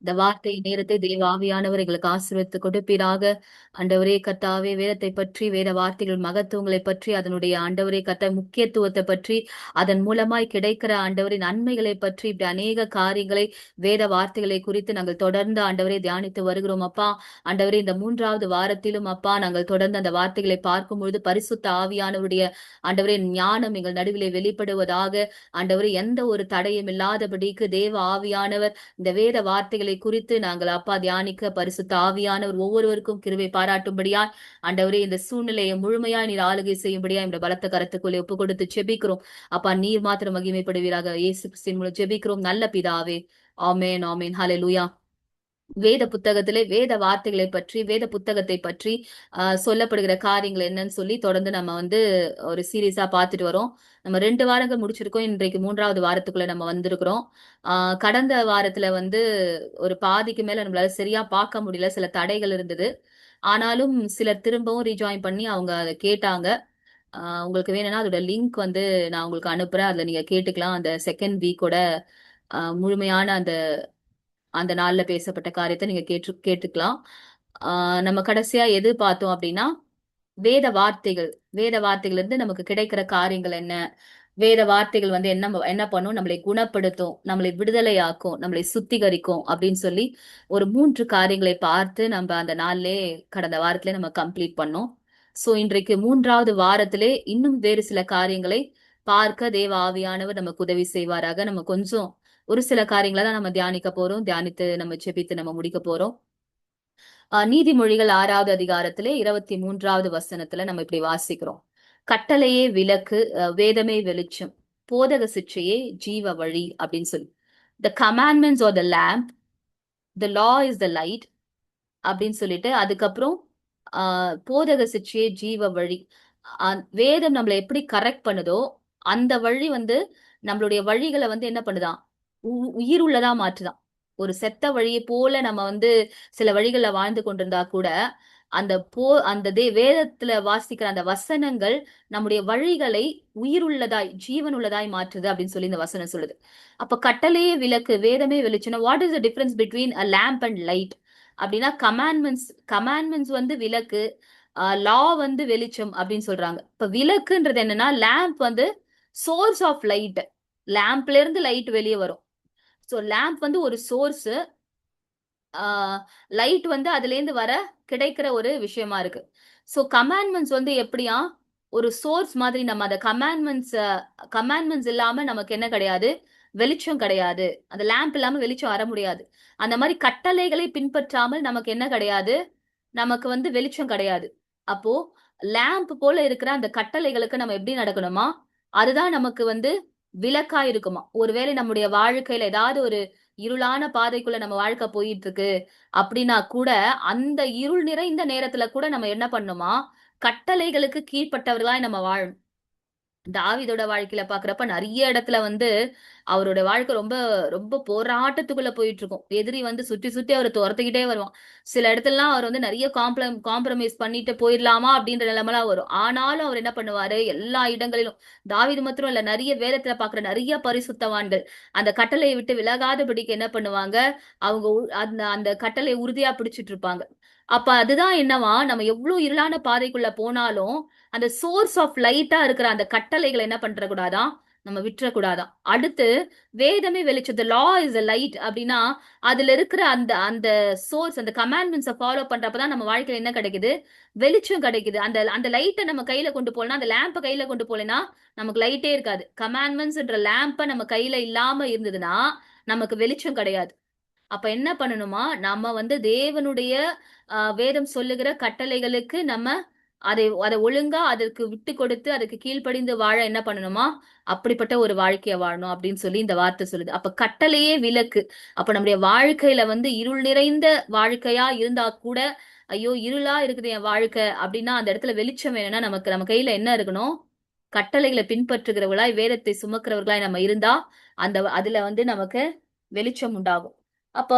இந்த வார்த்தை நேரத்தை தேவ ஆவியானவர் எங்களுக்கு ஆசீர்வதித்து கொடுப்பீராக. ஆண்டவரே கர்த்தாவே, வேதத்தை பற்றி, வேத வார்த்தைகள் மகத்துவங்களை பற்றி, அதனுடைய ஆண்டவரே கர்த்தா முக்கியத்துவத்தை பற்றி, அதன் மூலமாய் கிடைக்கிற ஆண்டவரின் நன்மைகளை பற்றி, இப்படி அநேக காரியங்களை, வேத வார்த்தைகளை குறித்து நாங்கள் தொடர்ந்து ஆண்டவரை தியானித்து வருகிறோம் அப்பா. ஆண்டவரே, இந்த 3வது வாரத்திலும் அப்பா நாங்கள் தொடர்ந்து அந்த வார்த்தைகளை பார்க்கும் பொழுது பரிசுத்த ஆவியானவருடைய ஆண்டவரே ஞானம் எங்கள் நடுவிலே வெளிப்படுவதாக. ஆண்டவரே, எந்த ஒரு தடையும் இல்லாதபடிக்கு தேவ ஆவியானவர் இந்த வேத வார்த்தைகளை குறித்து நாங்கள் அப்பா தியானிக்க பரிசுத்த ஆவியானவர் ஒவ்வொருவருக்கும் கிருபை பாராட்டும்படியாய் ஆண்டவரே இந்த சூழ்நிலையை முழுமையாய் நீர் ஆளுகை செய்யும்படியா இந்த பலத்த கரத்துக்குள்ளே ஒப்பு கொடுத்து ஜெபிக்கிறோம். அப்பா நீர் மாத்திரம் மகிமைப்படுவீராக. இயேசு கிறிஸ்துவின் மூலம் ஜெபிக்கிறோம் நல்ல பிதாவே. ஆமென் ஆமென் ஹல்லேலூயா. வேத புத்தகத்திலே வேத வார்த்தைகளை பற்றி, வேத புத்தகத்தை பற்றி சொல்லப்படுகிற காரியங்கள் என்னன்னு சொல்லி தொடர்ந்து நம்ம ஒரு சீரீஸா பார்த்துட்டு வரோம். நம்ம 2 வாரங்கள் முடிச்சிருக்கோம். இன்றைக்கு 3வது வாரத்துக்குள்ள நம்ம வந்திருக்கிறோம். கடந்த வாரத்துல ஒரு பாதிக்கு மேல நம்மளால சரியா பார்க்க முடியல, சில தடைகள் இருந்தது. ஆனாலும் சிலர் திரும்பவும் ரீஜாயின் பண்ணி அவங்க அதை கேட்டாங்க. உங்களுக்கு வேணும்னா அதோட லிங்க் நான் உங்களுக்கு அனுப்புறேன். அதுல நீங்க கேட்டுக்கலாம். அந்த செகண்ட் வீக்கோட முழுமையான அந்த அந்த நாள்ல பேசப்பட்ட காரியத்தை நீங்க கேட்டுக்கலாம். நம்ம கடைசியா எது பார்த்தோம் அப்படின்னா, வேத வார்த்தைகள். வேத வார்த்தைகள் இருந்து நமக்கு கிடைக்கிற காரியங்கள் என்ன? வேத வார்த்தைகள் என்ன என்ன பண்ணும்? நம்மளை குணப்படுத்தும், நம்மளை விடுதலையாக்கும், நம்மளை சுத்திகரிக்கும் அப்படின்னு சொல்லி ஒரு 3 காரியங்களை பார்த்து நம்ம அந்த நாள்லே கடந்த வாரத்திலே நம்ம கம்ப்ளீட் பண்ணோம். சோ இன்றைக்கு 3வது வாரத்திலே இன்னும் வேறு சில காரியங்களை பார்க்க தேவ ஆவியானவர் நமக்கு உதவி செய்வாராக. நம்ம கொஞ்சம் ஒரு சில காரியங்களை தான் நம்ம தியானிக்க போறோம். தியானித்து நம்ம ஜெபித்து நம்ம முடிக்க போறோம். நீதிமொழிகள் 6வது அதிகாரத்திலே 23வது வசனத்துல நம்ம இப்படி வாசிக்கிறோம். கட்டளையே விளக்கு, வேதமே வெளிச்சம், போதக சிற்றையே ஜீவ வழி அப்படின்னு சொல்லி. The commandments are the lamp, the law is the light அப்படின்னு சொல்லிட்டு அதுக்கப்புறம் போதக சிற்றையே ஜீவ வழி. வேதம் நம்மளை எப்படி கரெக்ட் பண்ணுதோ அந்த வழி நம்மளுடைய வழிகளை என்ன பண்ணுதான், உயிர் உள்ளதா மாற்றுதான். ஒரு செத்த வழியை போல நம்ம சில வழிகள்ல வாழ்ந்து கொண்டிருந்தா கூட அந்த வேதத்துல வாசிக்கிற அந்த வசனங்கள் நம்முடைய வழிகளை உயிருள்ளதாய் ஜீவனுள்ளதாய் மாற்றுது அப்படின்னு சொல்லி இந்த வசனம் சொல்லுது. அப்ப கட்டளையே விளக்கு, வேதமே வெளிச்சம். What is the difference between a lamp and light அப்படின்னா, கமாண்ட்மெண்ட்ஸ் விளக்கு, லா வெளிச்சம் அப்படின்னு சொல்றாங்க. இப்ப விளக்குன்றது என்னன்னா, லேம்ப் சோர்ஸ் ஆஃப் லைட். லேம்ப்ல இருந்து லைட் வெளியே வரும். சோ லேம்ப் ஒரு சோர்ஸ், லைட் அதுல இருந்து வர கிடைக்கிற ஒரு விஷயமா இருக்கு. சோ கமாண்ட்மெண்ட்ஸ் எப்படியா ஒரு சோர்ஸ் மாதிரி. நம்ம அந்த கமாண்ட்மெண்ட்ஸ் இல்லாம நமக்கு என்ன கிடையாது? வெளிச்சம் கிடையாது. அந்த லேம்ப் இல்லாம வெளிச்சம் வர முடியாது. அந்த மாதிரி கட்டளைகளை பின்பற்றாமல் நமக்கு என்ன கிடையாது? நமக்கு வெளிச்சம் கிடையாது. அப்போ லேம்ப் போல இருக்கிற அந்த கட்டளைகளுக்கு நம்ம எப்படி நடக்கணுமா? அதுதான் நமக்கு விளக்கா இருக்குமா. ஒருவேளை நம்முடைய வாழ்க்கையில ஏதாவது ஒரு இருளான பாதைக்குள்ள நம்ம வாழ்க்கை போயிட்டு இருக்கு அப்படின்னா கூட, அந்த இருள் நிறைந்த நேரத்துல கூட நம்ம என்ன பண்ணுமா? கட்டளைகளுக்கு கீழ்ப்பட்டவர்களாய் நம்ம வாழணும். தாவீதோட வாழ்க்கையில பாக்குறப்ப நிறைய இடத்துல அவரோட வாழ்க்கை ரொம்ப ரொம்ப போராட்டத்துக்குள்ள போயிட்டு இருக்கும். எதிரி சுத்தி சுத்தி அவரை துரத்திக்கிட்டே வருவான். சில இடத்துலலாம் அவர் நிறைய காம்ப்ரமைஸ் பண்ணிட்டு போயிடலாமா அப்படின்ற நிலைமெல்லாம் வரும். ஆனாலும் அவர் என்ன பண்ணுவாரு? எல்லா இடங்களிலும் தாவீது மாத்திரம் இல்ல, நிறைய வேதத்துல பாக்குற நிறைய பரிசுத்தவான்கள் அந்த கட்டளையை விட்டு விலகாதபடிக்கு என்ன பண்ணுவாங்க? அவங்க அந்த அந்த கட்டளையை உறுதியா பிடிச்சிட்டு இருப்பாங்க. அப்ப அதுதான் என்னவா, நம்ம எவ்வளவு இருளான பாதைக்குள்ள போனாலும் அந்த சோர்ஸ் ஆஃப் லைட்டா இருக்கிற அந்த கட்டளைகளை என்ன பண்ற கூடாதான்? நம்ம விட்டுறக்கூடாதான். அடுத்து வேதமே வெளிச்சம், லா இஸ் அ லைட் அப்படின்னா, அதுல இருக்கிற அந்த அந்த சோர்ஸ், அந்த கமாண்ட்மெண்ட்ஸை ஃபாலோ பண்றப்பதான் நம்ம வாழ்க்கையில என்ன கிடைக்குது? வெளிச்சம் கிடைக்குது. அந்த அந்த லைட்டை நம்ம கையில கொண்டு போலனா, அந்த லேம்பை கையில கொண்டு போலனா நமக்கு லைட்டே இருக்காது. கமாண்ட்மெண்ட்ஸ்ன்ற லேம்பை நம்ம கையில இல்லாம இருந்ததுன்னா நமக்கு வெளிச்சம் கிடையாது. அப்ப என்ன பண்ணணுமா? நம்ம தேவனுடைய வேதம் சொல்லுகிற கட்டளைகளுக்கு நம்ம அதை ஒழுங்கா அதற்கு விட்டு கொடுத்து அதுக்கு கீழ்ப்படிந்து வாழ என்ன பண்ணணுமா? அப்படிப்பட்ட ஒரு வாழ்க்கைய வாழணும் அப்படின்னு சொல்லி இந்த வார்த்தை சொல்லுது. அப்ப கட்டளையே விளக்கு. அப்ப நம்முடைய வாழ்க்கையில இருள் நிறைந்த வாழ்க்கையா இருந்தா கூட, ஐயோ இருளா இருக்குது என் வாழ்க்கை அப்படின்னா, அந்த இடத்துல வெளிச்சம் வேணும்னா நமக்கு நம்ம கையில என்ன இருக்கணும்? கட்டளைகளை பின்பற்றுகிறவர்களாய், வேதத்தை சுமக்கிறவர்களாய் நம்ம இருந்தா அதுல நமக்கு வெளிச்சம் உண்டாகும். அப்ப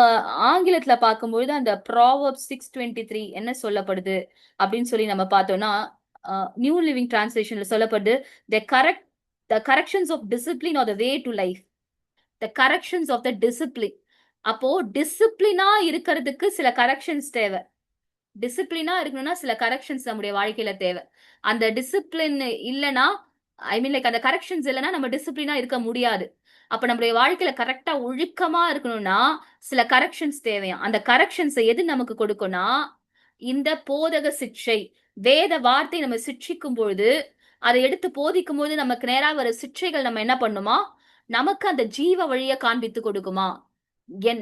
ஆங்கிலத்துல பார்க்கும்பொழுது அந்த ப்ராவர்ப்ஸ் 6:23 என்ன சொல்லப்படுது அப்படின்னு சொல்லி நம்ம பார்த்தோம்னா, நியூ லிவிங் டிரான்ஸ்லேஷன்ல சொல்லப்படுது, the correct the corrections of discipline are the way to life. The corrections of the discipline. அப்போ டிசிப்ளினா இருக்கிறதுக்கு சில கரெக்ஷன்ஸ் தேவை. டிசிப்ளினா இருக்கணும்னா சில கரெக்ஷன்ஸ் நம்முடைய வாழ்க்கையில தேவை. அந்த டிசிப்ளின் இல்லனா, ஐ மீன் லைக் அந்த கரெக்ஷன்ஸ் இல்லனா நம்ம டிசிப்ளினா இருக்க முடியாது. அப்ப நம்முடைய வாழ்க்கையில கரெக்ட்டா ஒழுக்கமா இருக்கணும்னா, சில கரெக்ஷன்ஸ் தேவையாம். அந்த கரெக்ஷன்ஸ எது நமக்கு கொடுக்கும்னா, இந்த போதக சிக்ஷை. வேத வார்த்தை நம்ம சிட்சிக்கும் பொழுது, அதை எடுத்து போதிக்கும்போது நமக்கு நேரா வர சிக்ஷைகள் நம்ம என்ன பண்ணுமா? நமக்கு அந்த ஜீவ வழிய காண்பித்து கொடுக்குமா?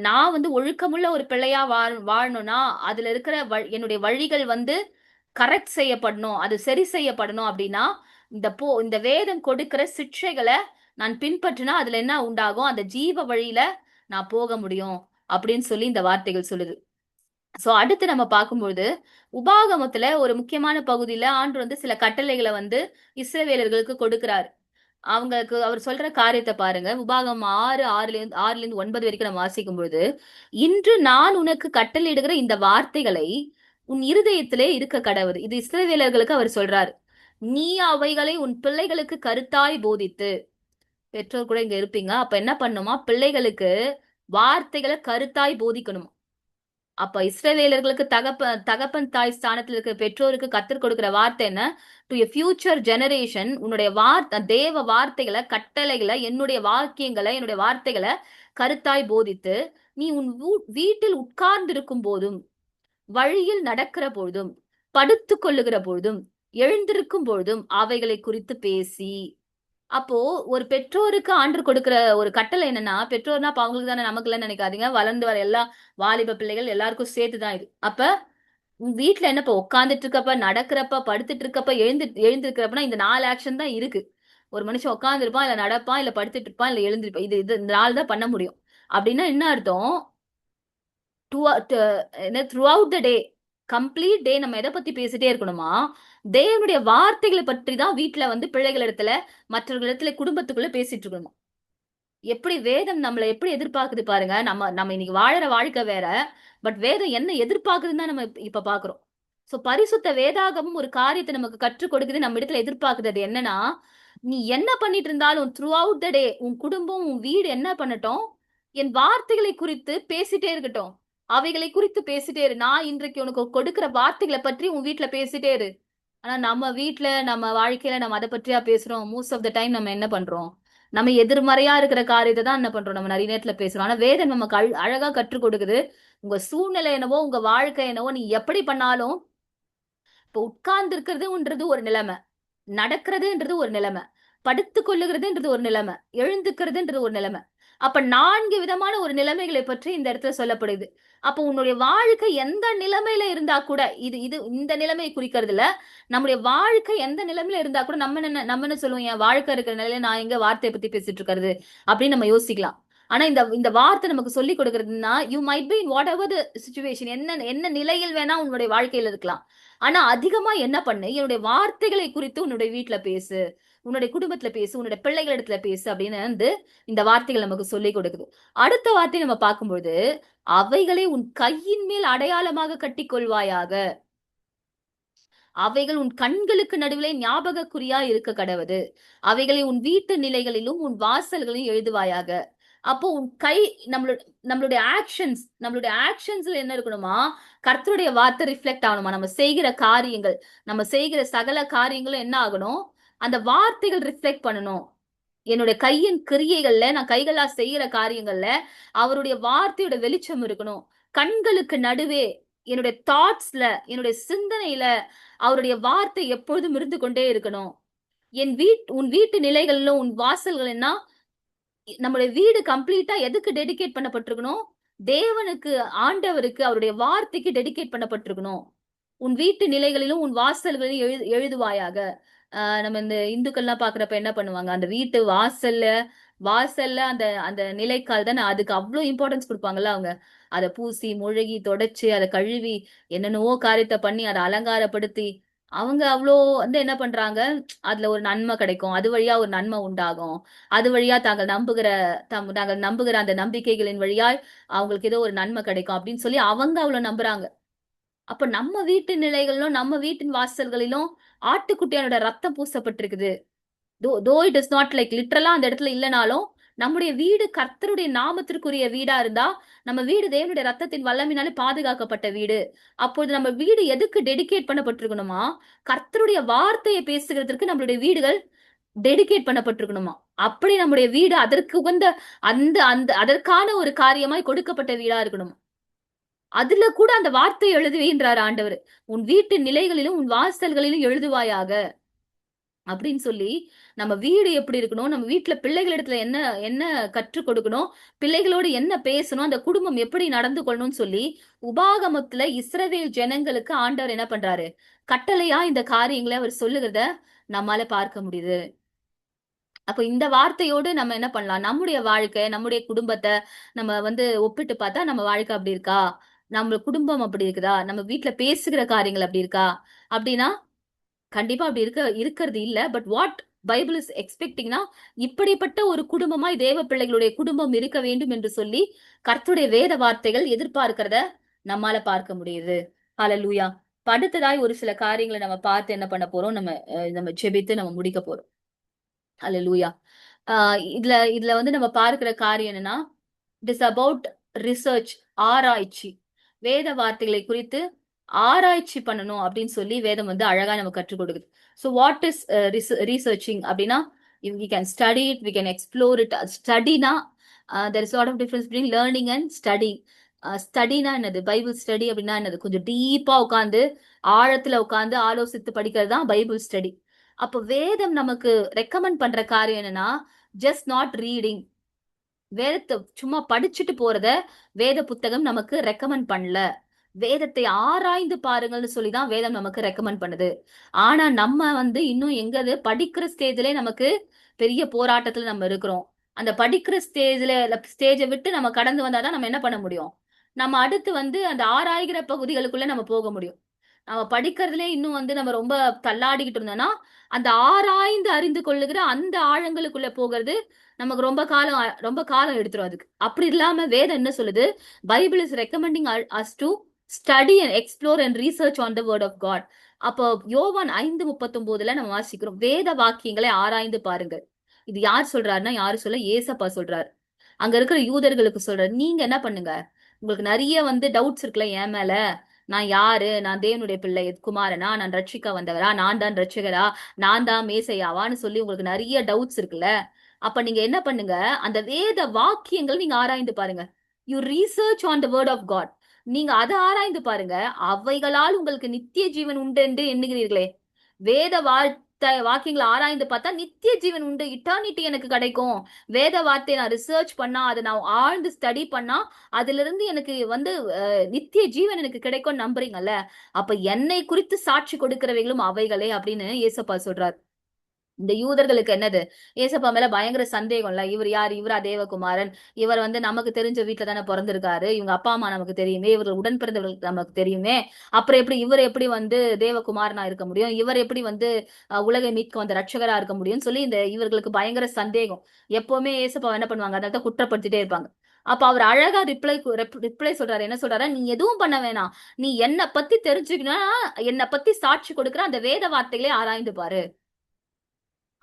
நான் வந்து ஒழுக்கமுள்ள ஒரு பிள்ளையா வாழணும்னா, அதுல இருக்கிற என்னுடைய வழிகள் வந்து கரெக்ட் செய்யப்படணும். அது சரி செய்யப்படணும் அப்படின்னா, இந்த வேதம் கொடுக்கிற சிக்ஷைகள நான் பின்பற்றினா, அதுல என்ன உண்டாகும்? அந்த ஜீவ வழியில நான் போக முடியும். அப்படின்னு சொல்லி இந்த வார்த்தைகள் சொல்லுது. சோ அடுத்து நம்ம பார்க்கும்பொழுது, உபாகமத்துல ஒரு முக்கியமான பகுதியில ஆண்டவர் வந்து சில கட்டளைகள வந்து இஸ்ரவேலர்களுக்கு கொடுக்கிறாரு. அவங்களுக்கு அவர் சொல்ற காரியத்த பாருங்க. உபாகமம் 6:6லிருந்து 9 வரைக்கும் நம்ம வாசிக்கும் பொழுது, இன்று நான் உனக்கு கட்டளையிடுகிற இந்த வார்த்தைகளை உன் இருதயத்திலே இருக்க கடவது. இது இஸ்ரவேலர்களுக்கு அவர் சொல்றாரு. நீ அவைகளை உன் பிள்ளைகளுக்கு கருத்தாய் போதித்து, பெற்றோர் கூட இங்க இருப்பீங்க. அப்ப என்ன பண்ணுமா? பிள்ளைகளுக்கு வார்த்தைகளை கருத்தாய் போதிக்கணும். அப்ப இஸ்ரவேலர்களுக்கு தகப்பன் தாய் ஸ்தானத்தில் இருக்கிற பெற்றோருக்கு கத்தர் கொடுக்கிற வார்த்தை என்ன? டு எ ஃபியூச்சர் ஜெனரேஷன் உன்னுடைய தேவ வார்த்தைகளை, கட்டளைகளை, என்னுடைய வாக்கியங்களை, என்னுடைய வார்த்தைகளை கருத்தாய் போதித்து, நீ உன் வீட்டில் உட்கார்ந்திருக்கும் போதும், வழியில் நடக்கிற பொழுதும், படுத்துக் கொள்ளுகிற பொழுதும், எழுந்திருக்கும் பொழுதும் அவைகளை குறித்து பேசி. அப்போ ஒரு பெற்றோருக்கு ஆண்டவர் கொடுக்கிற ஒரு கட்டளை என்னன்னா, பெற்றோர்னா அப்ப அவங்களுக்கு தானே, நமக்கு இல்லன்னு நினைக்காதீங்க. வளர்ந்து வர எல்லா வாலிப பிள்ளைகள் எல்லாருக்கும் சேர்த்துதான் இது. அப்ப வீட்ல என்ன இப்ப உட்கார்ந்துட்டு இருக்கப்ப, நடக்கிறப்ப, படுத்துட்டு இருக்கப்ப, எழுந்திருக்கிறப்பனா இந்த 4 ஆக்ஷன் தான் இருக்கு. ஒரு மனுஷன் உட்கார்ந்து இருப்பான், இல்ல நடப்பான், இல்ல படுத்துட்டு இருப்பான், இல்ல எழுந்திருப்பான். இது இது இந்த 4 தான் பண்ண முடியும். அப்படின்னா என்ன அர்த்தம்? Throughout the day, complete day நம்ம எதை பத்தி பேசிட்டே இருக்கணுமா? தேவனுடைய வார்த்தைகளை பற்றி தான் வீட்டுல வந்து பிள்ளைகள் இடத்துல, மற்றவர்கள் இடத்துல, குடும்பத்துக்குள்ள பேசிட்டு இருக்கணுமா? எப்படி வேதம் நம்மள எப்படி எதிர்பார்க்குது பாருங்க. நம்ம நம்ம இன்னைக்கு வாழற வாழ்க்கை வேற. பட் வேதம் என்ன எதிர்பார்க்குதுன்னு தான் நம்ம இப்ப பாக்குறோம். சோ பரிசுத்த வேதாகமும் ஒரு காரியத்தை நமக்கு கற்றுக் கொடுக்குது. நம்ம இடத்துல எதிர்பார்க்குது அது என்னன்னா, நீ என்ன பண்ணிட்டு இருந்தாலும் த்ரூ அவுட் த டே உன் குடும்பம், உன் வீடு என்ன பண்ணட்டும்? என் வார்த்தைகளை குறித்து பேசிட்டே இருக்கட்டும். அவைகளை குறித்து பேசிட்டே இரு. நான் இன்றைக்கு உனக்கு கொடுக்கிற வார்த்தைகளை பற்றி உன் வீட்டுல பேசிட்டே இரு. ஆனா நம்ம வீட்டுல, நம்ம வாழ்க்கையில நம்ம அதை பற்றியா பேசுறோம்? மோஸ்ட் ஆஃப் த டைம் நம்ம என்ன பண்றோம்? நம்ம எதிர்மறையா இருக்கிற காரியத்தை தான் என்ன பண்றோம்? நம்ம நிறைய நேரத்துல பேசுறோம். ஆனா வேதம் நமக்கு அழகா கற்றுக் கொடுக்குது. உங்க சூழ்நிலை என்னவோ, உங்க வாழ்க்கை என்னவோ, நீ எப்படி பண்ணாலும், இப்ப உட்கார்ந்து இருக்கிறதுன்றது ஒரு நிலைமை, நடக்கிறதுன்றது ஒரு நிலைமை, படுத்துக் கொள்ளுகிறதுன்றது ஒரு நிலைமை, எழுந்துக்கிறதுன்றது ஒரு நிலைமை. அப்ப 4 விதமான ஒரு நிலைமைகளை பற்றி இந்த இடத்துல சொல்லப்படுது. அப்ப உன்னுடைய வாழ்க்கை எந்த நிலைமையில இருந்தா கூட, இது இது இந்த நிலைமையை குறிக்கிறது இல்ல. நம்முடைய வாழ்க்கை எந்த நிலைமையில இருந்தா கூட நம்ம என்ன சொல்லுவோம்? என் வாழ்க்கை இருக்கிற நிலையில நான் எங்க வார்த்தையை பத்தி பேசிட்டு இருக்கிறது அப்படின்னு நம்ம யோசிக்கலாம். ஆனா இந்த இந்த வார்த்தை நமக்கு சொல்லி கொடுக்கறதுன்னா, you might be in whatever the situation, என்ன என்ன நிலையில் வேணா உன்னுடைய வாழ்க்கையில இருக்கலாம். ஆனா அதிகமா என்ன பண்ணு? என்னுடைய வார்த்தைகளை குறித்து உன்னுடைய வீட்டுல பேசு, உன்னுடைய குடும்பத்துல பேசு, உன்னுடைய பிள்ளைகளிடத்துல பேசு அப்படின்னு வந்து இந்த வார்த்தைகள் நமக்கு சொல்லி கொடுக்குது. அடுத்த வார்த்தை நம்ம பார்க்கும்பொழுது, அவைகளை உன் கையின் மேல் அடையாளமாக கட்டிக் கொள்வாயாக. அவைகள் உன் கண்களுக்கு நடுவிலே ஞாபக குறியா இருக்க கடவது. அவைகளை உன் வீட்டு நிலைகளிலும் உன் வாசல்களையும் எழுதுவாயாக. அப்போ உன் கை, நம்மளுடைய ஆக்ஷன்ஸ்ல என்ன இருக்கணுமா? கர்த்தருடைய வார்த்தை ரிஃப்ளெக்ட் ஆகணுமா? நம்ம செய்கிற காரியங்கள், நம்ம செய்கிற சகல காரியங்களும் என்ன ஆகணும்? அந்த வார்த்தைகள் ரிஃப்ளெக்ட் பண்ணணும். என்னுடைய கையின் கிரியைகள்ல, நான் கைகளா செய்கிற காரியங்கள்ல அவருடைய வார்த்தையோட வெளிச்சம் இருக்கணும். கண்களுக்கு நடுவே, என்னுடைய தாட்ஸ்ல, என்னுடைய சிந்தனையில அவருடைய வார்த்தை எப்பொழுதும் இருந்து கொண்டே இருக்கணும். உன் வீட்டு நிலைகளிலும் உன் வாசல்கள்னா, நம்முடைய வீடு கம்ப்ளீட்டா எதுக்கு டெடிகேட் பண்ணப்பட்டிருக்கணும்? தேவனுக்கு, ஆண்டவருக்கு, அவருடைய வார்த்தைக்கு டெடிகேட் பண்ணப்பட்டிருக்கணும். உன் வீட்டு நிலைகளிலும் உன் வாசல்களிலும் எழுதுவாயாக. நம்ம இந்த இந்துக்கள்லாம் பாக்குறப்ப என்ன பண்ணுவாங்க? அந்த வீட்டு வாசல்ல வாசல்ல அந்த அந்த நிலைக்கால் தானே, அதுக்கு அவ்வளவு இம்பார்ட்டன்ஸ் கொடுப்பாங்கல்ல அவங்க. அதை பூசி மொழுகி தொடச்சு அதை கழுவி என்னென்னவோ காரியத்தை பண்ணி அதை அலங்காரப்படுத்தி அவங்க அவ்வளோ வந்து என்ன பண்றாங்க? அதுல ஒரு நன்மை கிடைக்கும், அது வழியா ஒரு நன்மை உண்டாகும், அது வழியா தாங்கள் நம்புகிற அந்த நம்பிக்கைகளின் வழியாய் அவங்களுக்கு ஏதோ ஒரு நன்மை கிடைக்கும் அப்படின்னு சொல்லி அவங்க அவ்வளவு நம்புறாங்க. அப்ப நம்ம வீட்டு நிலைகளிலும் நம்ம வீட்டின் வாசல்களிலும் ஆட்டுக்குட்டியானோட ரத்தம் பூசப்பட்டிருக்குது. Though it is not like லிட்டரலா அந்த இடத்துல இல்லைனாலும், நம்முடைய வீடு கர்த்தருடைய நாமத்திற்குரிய வீடா இருந்தா, நம்ம வீடு தேவனுடைய ரத்தத்தின் வல்லமையினாலே பாதுகாக்கப்பட்ட வீடு. அப்பொழுது நம்ம வீடு எதுக்கு டெடிகேட் பண்ணப்பட்டிருக்கணுமா? கர்த்தருடைய வார்த்தையை பேசுகிறதற்கு நம்மளுடைய வீடுகள் டெடிகேட் பண்ணப்பட்டிருக்கணுமா? அப்படி நம்முடைய வீடு அதற்கு உகந்த அந்த அந்த அதற்கான ஒரு காரியமாய் கொடுக்கப்பட்ட வீடா இருக்கணும். அதுல கூட அந்த வார்த்தை எழுதுவேன்றார் ஆண்டவர். உன் வீட்டு நிலைகளிலும் உன் வாசல்களிலும் எழுதுவாயாக அப்படின்னு சொல்லி, நம்ம வீடு எப்படி இருக்கணும், நம்ம வீட்டுல பிள்ளைகளிடத்துல என்ன என்ன கற்றுக் கொடுக்கணும், பிள்ளைகளோடு என்ன பேசணும், அந்த குடும்பம் எப்படி நடந்து கொள்ளணும்னு சொல்லி உபாகமத்துல இஸ்ரவேல் ஜனங்களுக்கு ஆண்டவர் என்ன பண்றாரு, கட்டளையா இந்த காரியங்களை அவர் சொல்லுகிறத நம்மால பார்க்க முடியுது. அப்ப இந்த வார்த்தையோடு நம்ம என்ன பண்ணலாம், நம்முடைய வாழ்க்கை, நம்முடைய குடும்பத்தை நம்ம ஒப்பிட்டு பார்த்தா நம்ம வாழ்க்கை அப்படி இருக்கா, நம்ம குடும்பம் அப்படி இருக்குதா, நம்ம வீட்டுல பேசுகிற காரியங்கள் அப்படி இருக்கா அப்படின்னா கண்டிப்பா அப்படி இருக்கிறது இல்ல. பட் வாட் பைபிள் இஸ் எக்ஸ்பெக்டிங்னா, இப்படிப்பட்ட ஒரு குடும்பமாய் தேவ பிள்ளைகளுடைய குடும்பம் இருக்க வேண்டும் என்று சொல்லி கர்த்தருடைய வேத வார்த்தைகள் எதிர்பார்க்கிறத நம்மால பார்க்க முடியுது. ஹalleluya. அடுத்ததாய் ஒரு சில காரியங்களை நம்ம பார்த்து என்ன பண்ண போறோம், நம்ம ஜெபித்து நம்ம முடிக்க போறோம். ஹalleluya. இதுல இதுல நம்ம பார்க்கிற காரியம் என்னன்னா, இட் இஸ் அபவுட் ரிசர்ச், ஆராய்ச்சி. வேத வார்த்தைகளை குறித்து ஆராய்ச்சி பண்ணணும் அப்படின்னு சொல்லி வேதம் அழகா நம்ம கற்றுக் கொடுக்குது. ஸோ வாட் இஸ் ரீசர்ச்சிங் அப்படின்னா, we can study it, we can explore it. ஸ்டடினா there is lot of difference between learning and study. ஸ்டடினா என்னது, பைபிள் ஸ்டடி அப்படின்னா என்னது, கொஞ்சம் டீப்பா உட்காந்து ஆழத்துல உட்காந்து ஆலோசித்து படிக்கிறது தான் பைபிள் ஸ்டடி. அப்போ வேதம் நமக்கு ரெக்கமெண்ட் பண்ற காரியம் என்னன்னா, ஜஸ்ட் நாட் ரீடிங். வேதத்தை சும்மா படிச்சுட்டு போறத வேத புத்தகம் நமக்கு ரெக்கமெண்ட் பண்ணல. வேதத்தை ஆராய்ந்து பாருங்கள்னு சொல்லிதான் வேதம் நமக்கு ரெக்கமெண்ட் பண்ணுது. ஆனா நம்ம இன்னும் எங்கது படிக்கிற ஸ்டேஜ்ல நமக்கு பெரிய போராட்டத்துல நம்ம இருக்கிறோம். அந்த படிக்கிற ஸ்டேஜை விட்டு நம்ம கடந்து வந்தாதான் நம்ம என்ன பண்ண முடியும், நம்ம அடுத்து அந்த ஆராய்கிற பகுதிகளுக்குள்ள நம்ம போக முடியும். நம்ம படிக்கிறதுலே இன்னும் நம்ம ரொம்ப தள்ளாடிக்கிட்டு இருந்தோம்னா, அந்த ஆராய்ந்து அறிந்து கொள்ளுகிற அந்த ஆழங்களுக்குள்ள போகிறது நமக்கு ரொம்ப காலம் எடுத்துரும் அதுக்கு. அப்படி இல்லாம வேதம் என்ன சொல்லுது, Bible is recommending us to study and explore and research on the word of God. அப்போ யோவான் 5:39 நம்ம வாசிக்கிறோம், வேத வாக்கியங்களை ஆராய்ந்து பாருங்க. இது யார் சொல்றாருன்னா, யாரு சொல்ல, ஏசப்பா சொல்றாரு. அங்க இருக்கிற யூதர்களுக்கு சொல்றாரு, நீங்க என்ன பண்ணுங்க, உங்களுக்கு நிறைய டவுட்ஸ் இருக்குல்ல என் மேல, நான் யாரு, நான் தேவனுடைய பிள்ளை குமாரனா, நான் ரட்சிக்க வந்தவரா, நான் தான் ரட்சகரா, நான் தான் மேசையாவான்னு சொல்லி உங்களுக்கு நிறைய டவுட்ஸ் இருக்குல்ல. அப்ப நீங்க என்ன பண்ணுங்க, அந்த வேத வாக்கியங்கள் நீங்க ஆராய்ந்து பாருங்க. You research on the word of God. நீங்க அதை ஆராய்ந்து பாருங்க, அவைகளால் உங்களுக்கு நித்திய ஜீவன் உண்டு என்று எண்ணுகிறீர்களே. வேத வாக்கியங்களை ஆராய்ந்து பார்த்தா நித்திய ஜீவன் உண்டு, இட்டர்னிட்டி எனக்கு கிடைக்கும். வேத வார்த்தையை நான் ரிசர்ச் பண்ணா, அதை நான் ஆழ்ந்து ஸ்டடி பண்ணா, அதுல இருந்து எனக்கு நித்திய ஜீவன் எனக்கு கிடைக்கும் நம்புறீங்கல்ல. அப்ப என்னை குறித்து சாட்சி கொடுக்கிறவைகளும் அவைகளே அப்படின்னு ஏசப்பா சொல்றாரு. இந்த யூதர்களுக்கு என்னது, ஏசப்பா மேல பயங்கர சந்தேகம்ல. இவர் யார், இவரா தேவகுமாரன், இவர் நமக்கு தெரிஞ்ச வீட்டுல தானே பிறந்திருக்காரு, இவங்க அப்பா அம்மா நமக்கு தெரியுமே, இவர்கள் உடன் பிறந்தவர்களுக்கு நமக்கு தெரியுமே, அப்புறம் எப்படி இவர் எப்படி தேவகுமாரனா இருக்க முடியும், இவர் எப்படி உலகை மீட்க வந்த ரட்சகரா இருக்க முடியும்னு சொல்லி இந்த இவர்களுக்கு பயங்கர சந்தேகம். எப்பவுமே ஏசப்பா என்ன பண்ணுவாங்க, அதனால குற்றப்படுத்திட்டே இருப்பாங்க. அப்ப அவர் அழகா ரிப்ளை சொல்றாரு. என்ன சொல்றாரு, நீ எதுவும் பண்ண வேணாம், நீ என்னை பத்தி தெரிஞ்சுக்கணும்னா என்னை பத்தி சாட்சி கொடுக்குற அந்த வேத வார்த்தைகளே ஆராய்ந்து பாரு.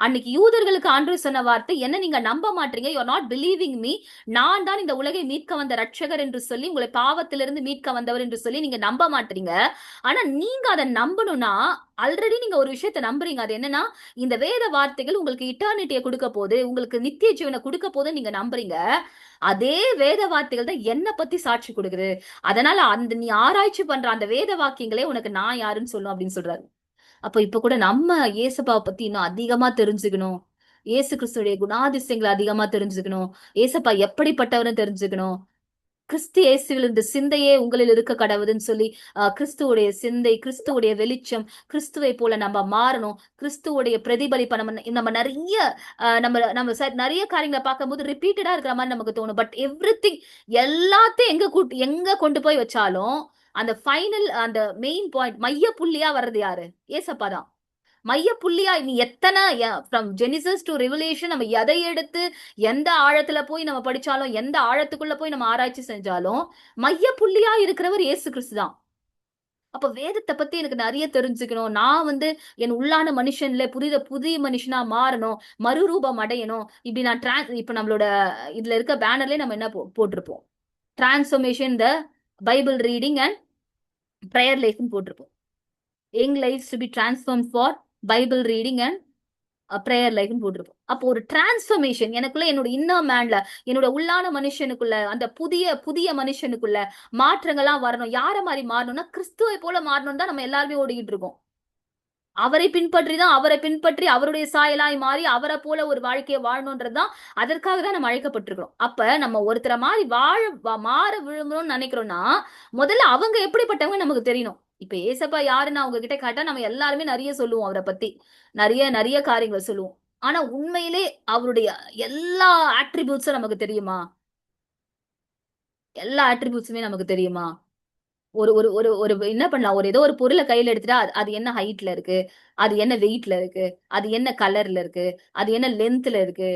அன்னைக்கு யூதர்களுக்கு ஆண்டவர் சொன்ன வார்த்தை, என்ன நீங்க நம்ப மாட்டீங்க, you are not believing me, நான் தான் இந்த உலகை மீட்க வந்த ரட்சகர் என்று சொல்லி, உங்களை பாவத்திலிருந்து மீட்க வந்தவர் என்று சொல்லி நீங்க நம்ப மாட்டீங்க. ஆனா நீங்க அதை நம்பணும்னா, ஆல்ரெடி நீங்க ஒரு விஷயத்தை நம்புறீங்க. அது என்னன்னா, இந்த வேத வார்த்தைகள் உங்களுக்கு இட்டர்னிட்டியை கொடுக்க போது, உங்களுக்கு நித்திய ஜீவனை கொடுக்க போது நீங்க நம்புறீங்க. அதே வேத வார்த்தைகள் தான் என்ன பத்தி சாட்சி கொடுக்குது. அதனால நீ ஆராய்ச்சி பண்ற அந்த வேத வாக்கியங்களே உனக்கு நான் யாருன்னு சொல்லும் அப்படின்னு சொல்றாரு. அப்ப இப்ப கூட நம்ம ஏசப்பாவை பத்தி இன்னும் அதிகமா தெரிஞ்சுக்கணும். ஏசு கிறிஸ்துடைய குணாதிசயங்களை அதிகமா தெரிஞ்சுக்கணும். ஏசப்பா எப்படிப்பட்டவர்னு தெரிஞ்சுக்கணும். கிறிஸ்து இயேசுவில் இந்த சிந்தையே உங்களில் இருக்க கடவுதுன்னு சொல்லி கிறிஸ்துவுடைய சிந்தை, கிறிஸ்துவுடைய வெளிச்சம், கிறிஸ்துவை போல நம்ம மாறணும். கிறிஸ்துவுடைய பிரதிபலிப்பை நம்ம நிறைய நம்ம நம்ம நிறைய காரியங்களை பார்க்கும்போது ரிப்பீட்டடா இருக்கிற மாதிரி நமக்கு தோணும். பட் எவ்ரிதிங் எல்லாத்தையும் எங்க கொண்டு போய் வச்சாலும் அந்த ஃபைனல், அந்த மெயின் பாயிண்ட், மைய புள்ளியா வர்றது யாரு, ஏசப்பா தான். மைய புள்ளியா நீ எத்தனை ஃப்ரம் ஜெனிசஸ் டு ரெவலேஷன் நம்ம எதை எடுத்து எந்த ஆழத்துல போய் நம்ம படிச்சாலும், எந்த ஆழத்துக்குள்ள போய் நம்ம ஆராய்ச்சி செஞ்சாலும் மைய புள்ளியா இருக்கிறவர் இயேசு கிறிஸ்து தான். அப்ப வேதத்தை பத்தி எனக்கு நிறைய தெரிஞ்சுக்கணும். நான் வந்து என் உள்ளான மனுஷன்ல புதிய மனுஷனா மாறணும், மறுரூபம் அடையணும். இப்படி நான் இப்ப நம்மளோட இதுல இருக்க பேனர்லயே நம்ம என்ன போட்டிருப்போம், transformation the Bible reading and prayer லைஃப்னு போட்டிருப்போம். Young life to be transform for Bible reading and prayer லைஃப்னு போட்டிருப்போம். அப்போ ஒரு டிரான்ஸ்ஃபர்மேஷன் எனக்குள்ள, என்னோட இன்னர் மேன்ல, என்னோட உள்ளான மனுஷனுக்குள்ள, அந்த புதிய மனுஷனுக்குள்ள மாற்றங்கள்லாம் வரணும். யார மாதிரி மாறணும்னா கிறிஸ்துவை போல மாறணும் தான் நம்ம எல்லாருமே ஓடிக்கிட்டு இருக்கோம். அவரை பின்பற்றி அவருடைய சாயலாய் மாறி அவரை போல ஒரு வாழ்க்கையை வாழணும்ன்றதுதான், அதற்காக தான் நம்ம அழைக்கப்பட்டிருக்கிறோம். அப்ப நம்ம ஒருத்தரை மாதிரி மாற விழுங்கணும்னு நினைக்கிறோம்னா முதல்ல அவங்க எப்படிப்பட்டவங்க நமக்கு தெரியணும். இப்ப ஏசப்பா யாருன்னு அவங்க கிட்ட கேட்டா நம்ம எல்லாருமே நிறைய சொல்லுவோம், அவரை பத்தி நிறைய நிறைய காரியங்கள் சொல்லுவோம். ஆனா உண்மையிலே அவருடைய எல்லா ஆட்ரிபியூட்ஸும் நமக்கு தெரியுமா? எல்லா ஆட்ரிபியூட்ஸுமே நமக்கு தெரியுமா? ஒரு ஒரு ஒரு ஒரு என்ன பண்ணலாம், ஏதோ ஒரு பொருளை கையில எடுத்துட்டா அது என்ன ஹைட்ல இருக்கு, அது என்ன வெயிட்ல இருக்கு, அது என்ன கலர்ல இருக்கு, அது என்ன லென்த்ல இருக்கு,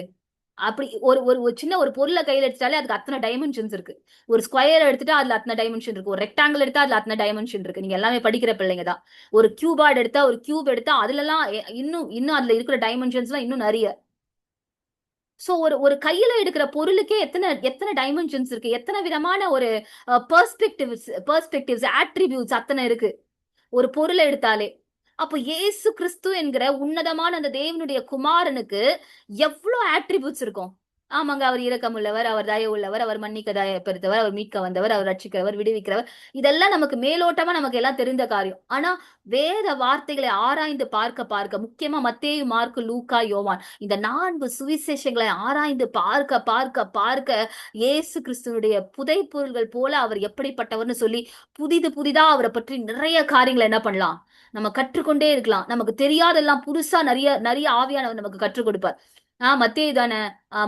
அப்படி ஒரு ஒரு ஒரு சின்ன ஒரு பொருளை கையில எடுத்துட்டாலே அதுக்கு அத்தனை டைமென்ஷன்ஸ் இருக்கு. ஒரு ஸ்கொயர் எடுத்துட்டா அதுல அத்தனை டைமென்ஷன் இருக்கு. ஒரு ரெக்டாங்கிள் எடுத்தா அதுல அத்தனை டைமென்ஷன் இருக்கு. நீங்க எல்லாமே படிக்கிற பிள்ளைங்க தான். ஒரு கியூபார்டு எடுத்தா, ஒரு கியூப் எடுத்தா அதுல எல்லாம் இன்னும் இன்னும் அதுல இருக்கிற டைமென்ஷன்ஸ் எல்லாம் இன்னும் நிறைய. சோ ஒரு ஒரு கையில எடுக்கிற பொருளுக்கே எத்தனை எத்தனை டைமென்ஷன்ஸ் இருக்கு, எத்தனை விதமான ஒரு பெர்ஸ்பெக்டிவ்ஸ் ஆட்ரிபியூட்ஸ் அத்தனை இருக்கு ஒரு பொருளை எடுத்தாலே. அப்போ இயேசு கிறிஸ்து என்கிற உன்னதமான அந்த தேவனுடைய குமாரனுக்கு எவ்வளவு ஆட்ரிபியூட்ஸ் இருக்கும். ஆமாங்க, அவர் இரக்கம் உள்ளவர், அவர் தயவு உள்ளவர், அவர் மன்னிக்க பெருத்தவர், அவர் மீட்க வந்தவர், அவர் ரட்சிக்கிறவர், விடுவிக்கிறவர். இதெல்லாம் நமக்கு மேலோட்டமா நமக்கு எல்லாம் தெரிந்த காரியம். ஆனா வேத வார்த்தைகளை ஆராய்ந்து பார்க்க பார்க்க, முக்கியமா மத்தேயு, மார்க்கு, லூக்கா, யோவான், இந்த 4 சுவிசேஷங்களை ஆராய்ந்து பார்க்க பார்க்க பார்க்க இயேசு கிறிஸ்துவனுடைய புதைப்பொருள்கள் போல அவர் எப்படிப்பட்டவர்னு சொல்லி புதிதா அவரை பற்றி நிறைய காரியங்களை என்ன பண்ணலாம், நம்ம கற்றுக்கொண்டே இருக்கலாம். நமக்கு தெரியாதெல்லாம் புதுசா நிறைய நிறைய ஆவியானவர் நமக்கு கற்றுக் கொடுப்பார். மத்தேயு தானே,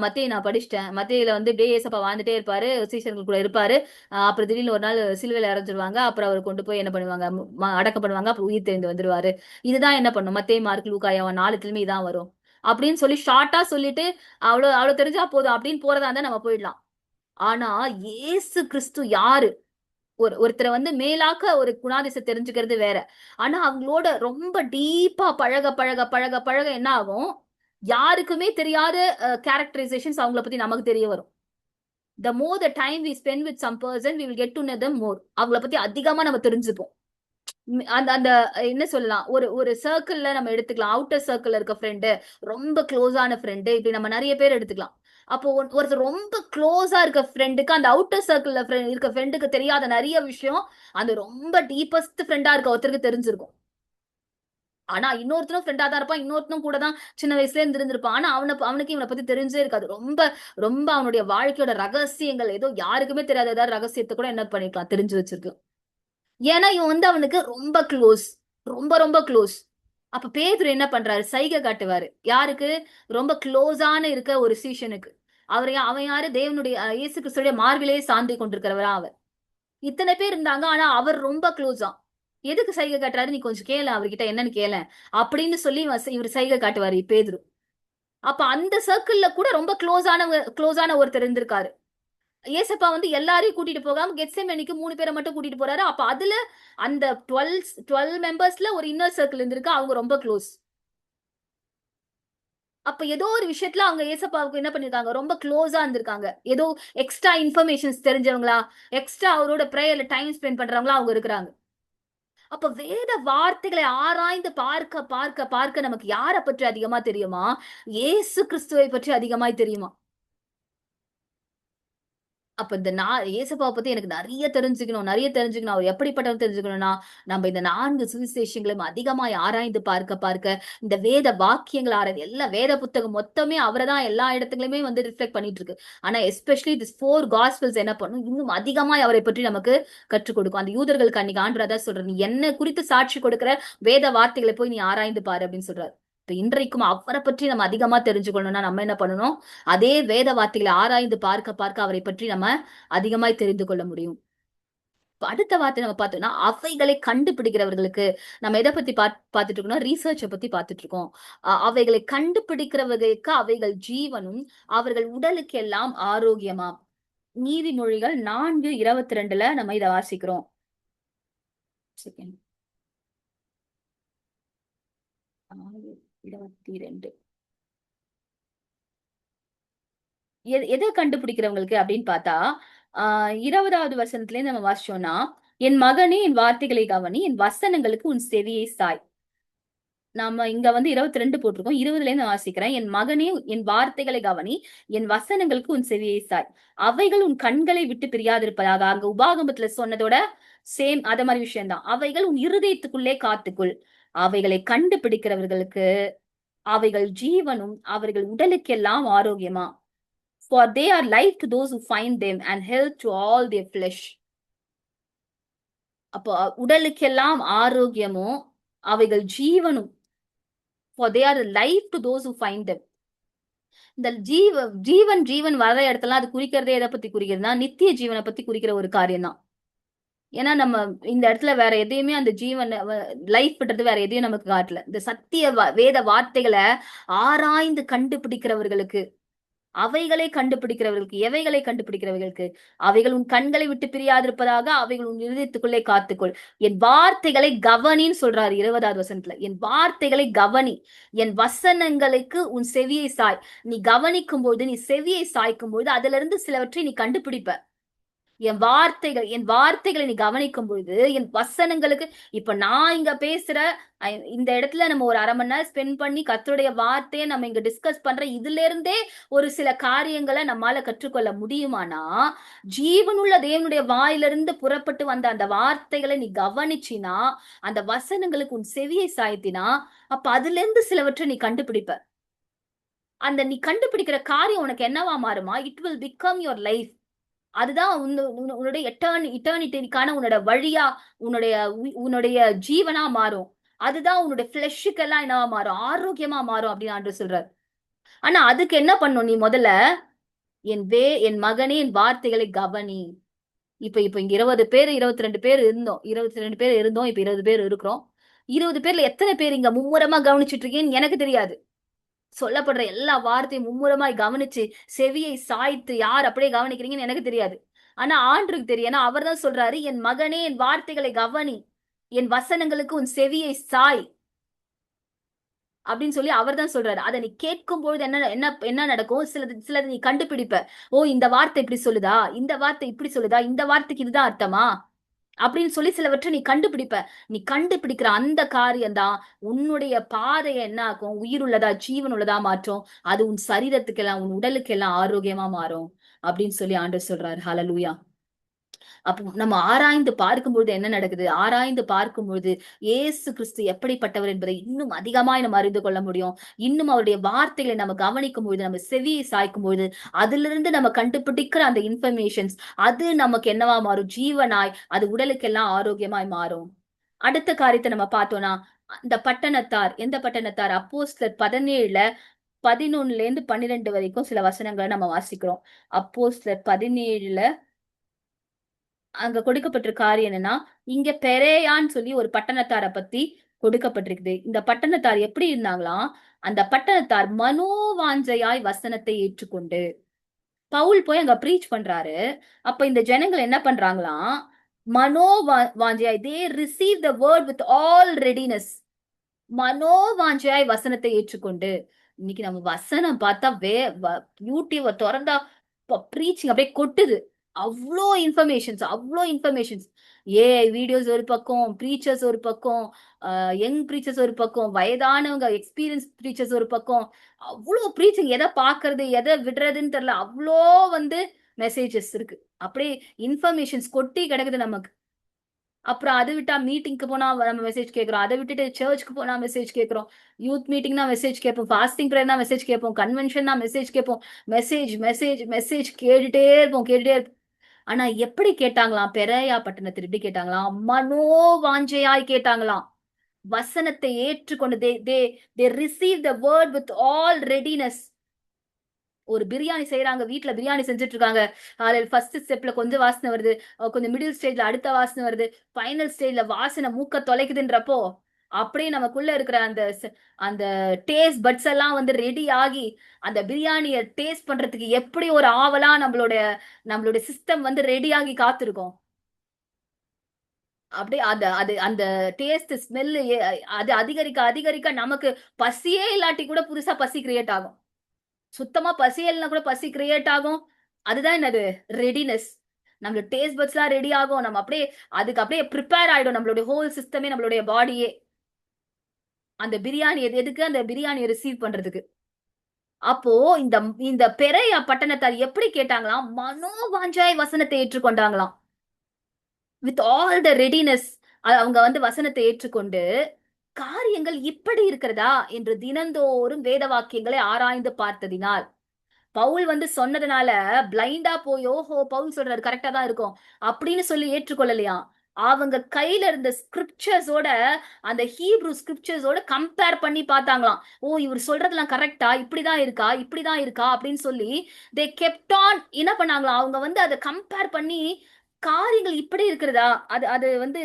மத்தேயு நான் படிச்சிட்டேன். மத்தேயுல வந்து இப்படியே ஏசப்பா வாழ்ந்துட்டே இருப்பாரு, சீஷர்கள் கூட இருப்பாரு. அப்புறம் திடீர்னு ஒரு நாள் சிலுவையில அரைஞ்சிருவாங்க. அப்புறம் அவர் கொண்டு போய் என்ன பண்ணுவாங்க, அடக்கம் பண்ணுவாங்க. அப்புறம் உயிர் தெரிந்து வந்துருவாரு. இதுதான் என்ன பண்ணும், மத்தேயு, மார்க், லூக்கா, யோவான் 4 இதான் வரும் அப்படின்னு சொல்லி ஷார்ட்டா சொல்லிட்டு அவ்வளவு அவ்வளவு தெரிஞ்சா போதும் அப்படின்னு போறதா இருந்தா நம்ம போயிடலாம். ஆனா இயேசு கிறிஸ்து யாரு, ஒருத்தரை வந்து மேலாக்க ஒரு குணாதிசை தெரிஞ்சுக்கிறது வேற. ஆனா அவங்களோட ரொம்ப டீப்பா பழக பழக பழக பழக என்ன ஆகும், யாருக்குமே தெரியாத கேரக்டரைசேஷன்ஸ் அவங்கள பத்தி நமக்கு தெரிய வரும். the more the time we spend with some person we will get to know them more. அவங்கள பத்தி அதிகமா நம்ம தெரிஞ்சுப்போம். அந்த அந்த என்ன சொல்லலாம், ஒரு ஒரு சர்க்கிள்ல நம்ம எடுத்துக்கலாம். அவுட்டர் சர்க்கிள்ல இருக்க ஃப்ரெண்டு, ரொம்ப க்ளோஸான ஃப்ரெண்டு, இப்படி நம்ம நிறைய பேர் எடுத்துக்கலாம். அப்போ ஒருத்தர் ரொம்ப க்ளோஸா இருக்க ஃப்ரெண்டுக்கு, அந்த அவுட்டர் சர்க்கிள்ல இருக்க ஃப்ரெண்டுக்கு தெரியாத நிறைய விஷயம் அந்த ரொம்ப டீப்பஸ்ட் ஃப்ரெண்டா இருக்க ஒருத்தருக்கு தெரிஞ்சிருக்கும். ஆனா இன்னொருத்தனும் ஃப்ரெண்டா தான் இருப்பான், இன்னொருத்தனும் கூட தான் சின்ன வயசுல இருந்து இருந்திருப்பான். ஆனா அவனுக்கு இவனை பத்தி தெரிஞ்சே இருக்காது. ரொம்ப ரொம்ப அவனுடைய வாழ்க்கையோட ரகசியங்கள் ஏதோ யாருக்குமே தெரியாத ஏதாவது ரகசியத்தை கூட என்ன பண்ணிருக்கலாம், தெரிஞ்சு வச்சிருக்கலாம். ஏன்னா இவன் வந்து அவனுக்கு ரொம்ப க்ளோஸ், ரொம்ப ரொம்ப க்ளோஸ். அப்ப பேதுரு என்ன பண்றாரு, சைகை காட்டுவாரு. யாருக்கு, ரொம்ப க்ளோஸான இருக்க ஒரு சீஷனுக்கு. அவன் யாரு, தேவனுடைய இயேசு கிறிஸ்துடைய மார்பிலே சாந்தி கொண்டிருக்கிறவரா அவர். இத்தனை பேர் இருந்தாங்க, ஆனா அவர் ரொம்ப க்ளோஸா. எதுக்கு சைகை காட்டுறாரு, நீ கொஞ்சம் கேள, அவர்கிட்ட என்னன்னு கேள அப்படின்னு சொல்லி இவர் சைகை காட்டுவாரு பேதுரு. அப்ப அந்த சர்க்கிள்ல கூட ரொம்ப க்ளோஸான ஒருத்தர் இருந்திருக்காரு. ஏசப்பா வந்து எல்லாரையும் கூட்டிட்டு போகாம கெத்செமனிக்கு 3 பேரை மட்டும் கூட்டிட்டு போறாரு. அப்ப அதுல அந்த 12 மெம்பர்ஸ்ல ஒரு இன்னர் சர்க்கிள் இருந்திருக்கு, அவங்க ரொம்ப க்ளோஸ். அப்ப ஏதோ ஒரு விஷயத்துல அவங்க ஏசப்பாவுக்கு என்ன பண்ணிருக்காங்க, ரொம்ப க்ளோஸா இருந்திருக்காங்க. ஏதோ எக்ஸ்ட்ரா இன்ஃபர்மேஷன்ஸ் தெரிஞ்சவங்களா, எக்ஸ்ட்ரா அவரோட பிரேயர்ல டைம் ஸ்பெண்ட் பண்றவங்களா அவங்க இருக்கிறாங்க. அப்ப வேத வார்த்தைகளை ஆராய்ந்து பார்க்க பார்க்க பார்க்க நமக்கு யாரை பற்றி அதிகமா தெரியுமா, இயேசு கிறிஸ்துவை பற்றி அதிகமாய் தெரியுமா. அப்ப இந்த இயேசுப்பாவை பத்தி எனக்கு நிறைய தெரிஞ்சுக்கணும். அவர் எப்படிப்பட்டவர் தெரிஞ்சுக்கணும்னா, நம்ம இந்த 4 சுவிசேஷங்களையும் அதிகமாய் ஆராய்ந்து பார்க்க பார்க்க, இந்த வேத வாக்கியங்கள் ஆராய்ந்து, எல்லா வேத புத்தகம் மொத்தமே அவரதான் எல்லா இடத்துலயுமே வந்து ரிஃப்ளெக்ட் பண்ணிட்டு இருக்கு. ஆனா எஸ்பெஷலி திஸ் 4 காஸ்பல்ஸ் என்ன பண்ணும், இன்னும் அதிகமாய் அவரை பற்றி நமக்கு கற்றுக் கொடுக்கும். அந்த யூதர்களுக்கு அன்னைக்கு ஆண்டவர் அதான் சொல்றாரு, நீ என்ன குறித்து சாட்சி கொடுக்கிற வேத வார்த்தைகளை போய் நீ ஆராய்ந்து பாரு அப்படின்னு சொல்றாரு. இப்ப இன்றைக்கும் அவரை பற்றி நம்ம அதிகமா தெரிஞ்சுக்கணும்னா நம்ம என்ன பண்ணணும், அதே வேத வார்த்தைகளை ஆராய்ந்து பார்க்க பார்க்க அவரை பற்றி நம்ம அதிகமாய் தெரிந்து கொள்ள முடியும். அடுத்த வார்த்தை நம்ம பார்த்தோம்னா, அவைகளை கண்டுபிடிக்கிறவர்களுக்கு, நம்ம எதை பத்தி பார்த்துட்டு இருக்கோம்னா, ரீசர்ச்சை பத்தி பார்த்துட்டு இருக்கோம். அவைகளை கண்டுபிடிக்கிறவர்களுக்கு அவைகள் ஜீவனும் அவர்கள் உடலுக்கு எல்லாம் ஆரோக்கியமாம். நீதிமொழிகள் 4:22 நம்ம இதை வாசிக்கிறோம். செகண்ட் 22 எதை கண்டுபிடிக்கிறவங்களுக்கு அப்படின்னு பார்த்தா 20வது வசனத்துல இருந்து நம்ம வாசிச்சோம்னா, என் மகனே என் வார்த்தைகளை கவனி, என் வசனங்களுக்கு உன் செவியை சாய். நாம இங்க வந்து 22 போட்டிருக்கோம். 20ல இருந்து வாசிக்கிறேன். என் மகனே என் வார்த்தைகளை கவனி, என் வசனங்களுக்கு உன் செவியை சாய். அவைகள் உன் கண்களை விட்டு பிரியாதிருப்பதாக. அங்க உபாகமத்துல சொன்னதோட சேம் அத மாதிரி விஷயம்தான். அவைகள் உன் இருதயத்துக்குள்ளே காத்துக்குள். அவைகளை கண்டுபிடிக்கிறவர்களுக்கு அவைகள் ஜீவனும் அவர்கள் உடலுக்கெல்லாம் ஆரோக்கியமா. For they are life to those who find them and health to all their flesh. அப்போ உடலுக்கெல்லாம் ஆரோக்கியமும் அவைகள் ஜீவனும். For they are life to those who find them. இந்த ஜீவன் ஜீவன் வர இடத்துல அது குறிக்கிறதே எதை பத்தி குறிக்கிறதுனா நித்திய ஜீவனை பத்தி குறிக்கிற ஒரு காரியம் தான். ஏன்னா நம்ம இந்த இடத்துல வேற எதையுமே அந்த ஜீவன் லைஃப் பண்றது வேற எதையும் நமக்கு காட்டல. இந்த சத்திய வேத வார்த்தைகளை ஆராய்ந்து கண்டுபிடிக்கிறவர்களுக்கு, அவைகளை கண்டுபிடிக்கிறவர்களுக்கு, எவைகளை கண்டுபிடிக்கிறவர்களுக்கு, அவைகள் உன் கண்களை விட்டு பிரியாதிருப்பதாக, அவைகள் உன் இருதயத்துக்குள்ளே காத்துக்கொள். என் வார்த்தைகளை கவனின்னு சொல்றாரு 20வது வசனத்துல. என் வார்த்தைகளை கவனி, என் வசனங்களுக்கு உன் செவியை சாய். நீ கவனிக்கும் போது, நீ செவியை சாய்க்கும் போது அதுல இருந்து சிலவற்றை நீ கண்டுபிடிப்ப. என் வார்த்தைகளை நீ கவனிக்கும் பொழுது, என் வசனங்களுக்கு, இப்ப நான் இங்க பேசுற இந்த இடத்துல நம்ம ஒரு 1/2 மணி நேரம் ஸ்பெண்ட் பண்ணி கர்த்தருடைய வார்த்தையை நம்ம இங்க டிஸ்கஸ் பண்ற இதுல இருந்தே ஒரு சில காரியங்களை நம்மால கற்றுக்கொள்ள முடியுமானா, ஜீவனுள்ள தேவனுடைய வாயிலிருந்து புறப்பட்டு வந்த அந்த வார்த்தைகளை நீ கவனிச்சினா, அந்த வசனங்களுக்கு உன் செவியை சாய்த்தினா, அப்ப அதுல இருந்து சிலவற்றை நீ கண்டுபிடிப்ப. அந்த நீ கண்டுபிடிக்கிற காரியம் உனக்கு என்னவா மாறுமா? It will become your life. அதுதான் உன்னுடைய இட்டர்னிட்டிக்கான உன்னோட வழியா, உன்னுடைய ஜீவனா மாறும். அதுதான் உன்னுடைய பிளஷுக்கு எல்லாம் என்னவா மாறும்? ஆரோக்கியமா மாறும் அப்படின்னு ஆண்டு சொல்றாரு. ஆனா அதுக்கு என்ன பண்ணும்? நீ முதல்ல என் மகனே என் வார்த்தைகளை கவனி. இப்ப இங்க 20 பேர் 22 பேர் இருந்தோம். 22 பேர் இருந்தோம். இப்ப 20 பேர் இருக்கிறோம். 20 பேர்ல எத்தனை பேர் இங்க மும்முரமா கவனிச்சுட்டு இருக்கீங்கன்னு எனக்கு தெரியாது. சொல்லப்படுற எல்லா வார்த்தையும் மும்முரமாய் கவனிச்சு செவியை சாய்த்து யார் அப்படியே கவனிக்கிறீங்கன்னு எனக்கு தெரியாது. ஆனா ஆண்டருக்கு தெரியும். ஏன்னா அவர் தான் சொல்றாரு, என் மகனே என் வார்த்தைகளை கவனி, என் வசனங்களுக்கு உன் செவியை சாய் அப்படின்னு சொல்லி அவர் தான் சொல்றாரு. அதை நீ கேட்கும் பொழுது என்ன என்ன என்ன நடக்கும்? சிலது நீ கண்டுபிடிப்ப. ஓ, இந்த வார்த்தை இப்படி சொல்லுதா, இந்த வார்த்தை இப்படி சொல்லுதா, இந்த வார்த்தைக்கு இதுதான் அர்த்தமா அப்படின்னு சொல்லி சிலவற்றை நீ கண்டுபிடிப்ப. நீ கண்டுபிடிக்கிற அந்த காரியம் தான் உன்னுடைய பாதையை என்ன ஆகும்? உயிர் உள்ளதா, ஜீவன் உள்ளதா மாற்றும். அது உன் சரீரத்துக்கெல்லாம், உன் உடலுக்கெல்லாம் ஆரோக்கியமா மாறும் அப்படின்னு சொல்லி ஆண்டவர் சொல்றாரு. ஹல்லேலூயா. அப்போ நம்ம ஆராய்ந்து பார்க்கும்பொழுது என்ன நடக்குது? ஆராய்ந்து பார்க்கும்பொழுது இயேசு கிறிஸ்து எப்படிப்பட்டவர் என்பதை இன்னும் அதிகமாய் நம்ம அறிந்து கொள்ள முடியும். இன்னும் அவருடைய வார்த்தைகளை நம்ம கவனிக்கும் பொழுது, நம்ம செவியை சாய்க்கும் பொழுது, அதிலிருந்து நம்ம கண்டுபிடிக்கிற அந்த இன்ஃபர்மேஷன்ஸ் அது நமக்கு என்னவா மாறும்? ஜீவனாய், அது உடலுக்கெல்லாம் ஆரோக்கியமாய் மாறும். அடுத்த காரியத்தை நம்ம பார்த்தோம்னா, இந்த பட்டணத்தார், எந்த பட்டணத்தார்? அப்போஸ்தலர் 17ல 11ல இருந்து 12 வரைக்கும் சில வசனங்களை நம்ம வாசிக்கிறோம். அப்போஸ்தலர் 17ல அங்க கொடுக்கப்பட்டிருக்க காரியம் என்னன்னா, இங்க பெரேயான்னு சொல்லி ஒரு பட்டணத்தாரை பத்தி கொடுக்கப்பட்டிருக்குது. இந்த பட்டணத்தார் எப்படி இருந்தாங்களாம்? அந்த பட்டணத்தார் மனோவாஞ்சையாய் வசனத்தை ஏற்றுக்கொண்டு, பவுல் போய் அங்க ப்ரீச் பண்றாரு. அப்ப இந்த ஜனங்கள் என்ன பண்றாங்களாம்? வாஞ்சையாய், they receive the word with all readiness. மனோவாஞ்சையாய் வசனத்தை ஏற்றுக்கொண்டு. இன்னைக்கு நம்ம வசனம் பார்த்தா யூடியூப திறந்தா ப்ரீச்சிங் அப்படியே கொட்டுது. அவ்வளோ இன்ஃபர்மேஷன்ஸ். ஏஐ வீடியோஸ் ஒரு பக்கம், ப்ரீச்சர்ஸ் ஒரு பக்கம், யங் ப்ரீச்சர்ஸ் ஒரு பக்கம், வயதானவங்க எக்ஸ்பீரியன்ஸ் ப்ரீச்சர்ஸ் ஒரு பக்கம். அவ்வளோ ப்ரீச்சிங். எதை பாக்குறது எதை விடுறதுன்னு தெரியல. அவ்வளோ மெசேஜஸ் இருக்கு. அப்படியே இன்ஃபர்மேஷன்ஸ் கொட்டி கிடக்குது நமக்கு. அப்புறம் அதை விட்டா மீட்டிங்க்கு போனா நம்ம மெசேஜ் கேட்கிறோம். அதை விட்டுட்டு சர்ச்சுக்கு போனா மெசேஜ் கேட்கிறோம். யூத் மீட்டிங்னா மெசேஜ் கேட்போம். ஃபாஸ்டிங் ப்ரேயர்னா மெசேஜ் கேட்போம். கன்வென்ஷன்னா மெசேஜ் கேட்போம். மெசேஜ் கேட்டுட்டே இருப்போம். ஆனா எப்படி கேட்டாங்களாம்? பெரேயா பட்டணத்தில் எப்படி கேட்டாங்களாம்? மனோவாஞ்சையாய் கேட்டாங்களாம். வசனத்தை ஏற்றுக்கொண்டு they receive the word with all readiness. ஒரு பிரியாணி செய்யறாங்க, வீட்டுல பிரியாணி செஞ்சுட்டு இருக்காங்க. ஃபர்ஸ்ட் ஸ்டெப்ல கொஞ்சம் வாசனை வருது, கொஞ்சம் மிடில் ஸ்டேஜ்ல அடுத்த வாசனை வருது, ஃபைனல் ஸ்டேஜ்ல வாசனை மூக்க தொலைக்குதுன்றப்போ அப்படியே நமக்குள்ள இருக்கிற அந்த அந்த டேஸ்ட் பட்ஸ் எல்லாம் ரெடி ஆகி அந்த பிரியாணியை டேஸ்ட் பண்றதுக்கு எப்படி ஒரு ஆவலா நம்மளுடைய சிஸ்டம் ரெடி ஆகி காத்திருக்கோம். அப்படியே அது அது அந்த டேஸ்ட் ஸ்மெல் அது அதிகரிக்க அதிகரிக்க நமக்கு பசியே இல்லாட்டி கூட புதுசா பசி கிரியேட் ஆகும். சுத்தமா பசி இல்லைன்னா கூட பசி கிரியேட் ஆகும். அதுதான் என்னது, ரெடினஸ். நம்மளோட டேஸ்ட் பட்ஸ்லாம் ரெடி ஆகும். நம்ம அப்படியே அதுக்கு அப்படியே ப்ரிப்பேர் ஆயிடும் நம்மளுடைய ஹோல் சிஸ்டமே, நம்மளுடைய பாடியே. அந்த பிரியாணி எதுக்கு அந்த பிரியாணியை ரிசீவ் பண்றதுக்கு. அப்போ இந்த இந்த பெரிய பட்டணத்தார் எப்படி கேட்டாங்களாம், மனோவாஞ்சாய் வசனத்தை ஏற்றுக்கொண்டாங்களாம். வித் ஆல் த ரெடினஸ் அவங்க வந்து வசனத்தை ஏற்றுக்கொண்டு, காரியங்கள் இப்படி இருக்கிறதா என்று தினந்தோறும் வேத வாக்கியங்களை ஆராய்ந்து பார்த்ததினால், பவுல் வந்து சொன்னதுனால பிளைண்டா போய் ஓஹோ பவுல் சொல்றாரு கரெக்டா தான் இருக்கும் அப்படின்னு சொல்லி ஏற்றுக்கொள்ளலையா. அவங்க கையில இருந்த ஸ்கிரிப்சர்ஸோட, அந்த ஹீப்ரூ ஸ்கிரிப்சர்ஸோட கம்பேர் பண்ணி பார்த்தாங்களாம். ஓ இவர் சொல்றதெல்லாம் கரெக்டா, இப்படிதான் இருக்கா இப்படிதான் இருக்கா அப்படின்னு சொல்லி தே கெப்ட் ஆன் என்ன பண்ணாங்களாம். அவங்க வந்து அதை கம்பேர் பண்ணி காரியங்கள் இப்படி இருக்கிறதா. அது அது வந்து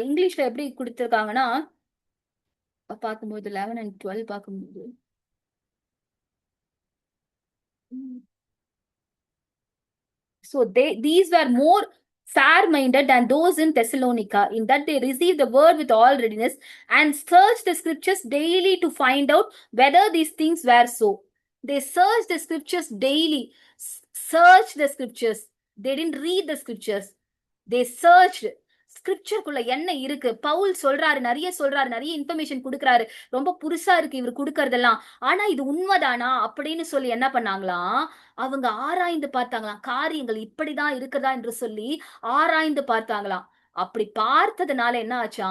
இங்கிலீஷ்ல எப்படி கொடுத்திருக்காங்கன்னா, பார்க்கும்போது 11 and 12 பார்க்கும்போது so these were more fair-minded than those in Thessalonica, in that they received the word with all readiness and searched the scriptures daily to find out whether these things were so. They searched the scriptures daily. Searched the scriptures. They didn't read the scriptures. They searched. ஸ்கிரிப்சருக்குள்ள என்ன இருக்கு, பவுல் சொல்றாரு, நிறைய சொல்றாரு, நிறைய information கொடுக்குறாரு, ரொம்ப புதுசா இருக்கு இவர் கொடுக்கறதெல்லாம், ஆனா இது உண்மைதானா அப்படின்னு சொல்லி என்ன பண்ணாங்களாம், அவங்க ஆராய்ந்து பார்த்தாங்களாம். காரியங்கள் இப்படிதான் இருக்குதா என்று சொல்லி ஆராய்ந்து பார்த்தாங்களாம். அப்படி பார்த்ததுனால என்ன ஆச்சா,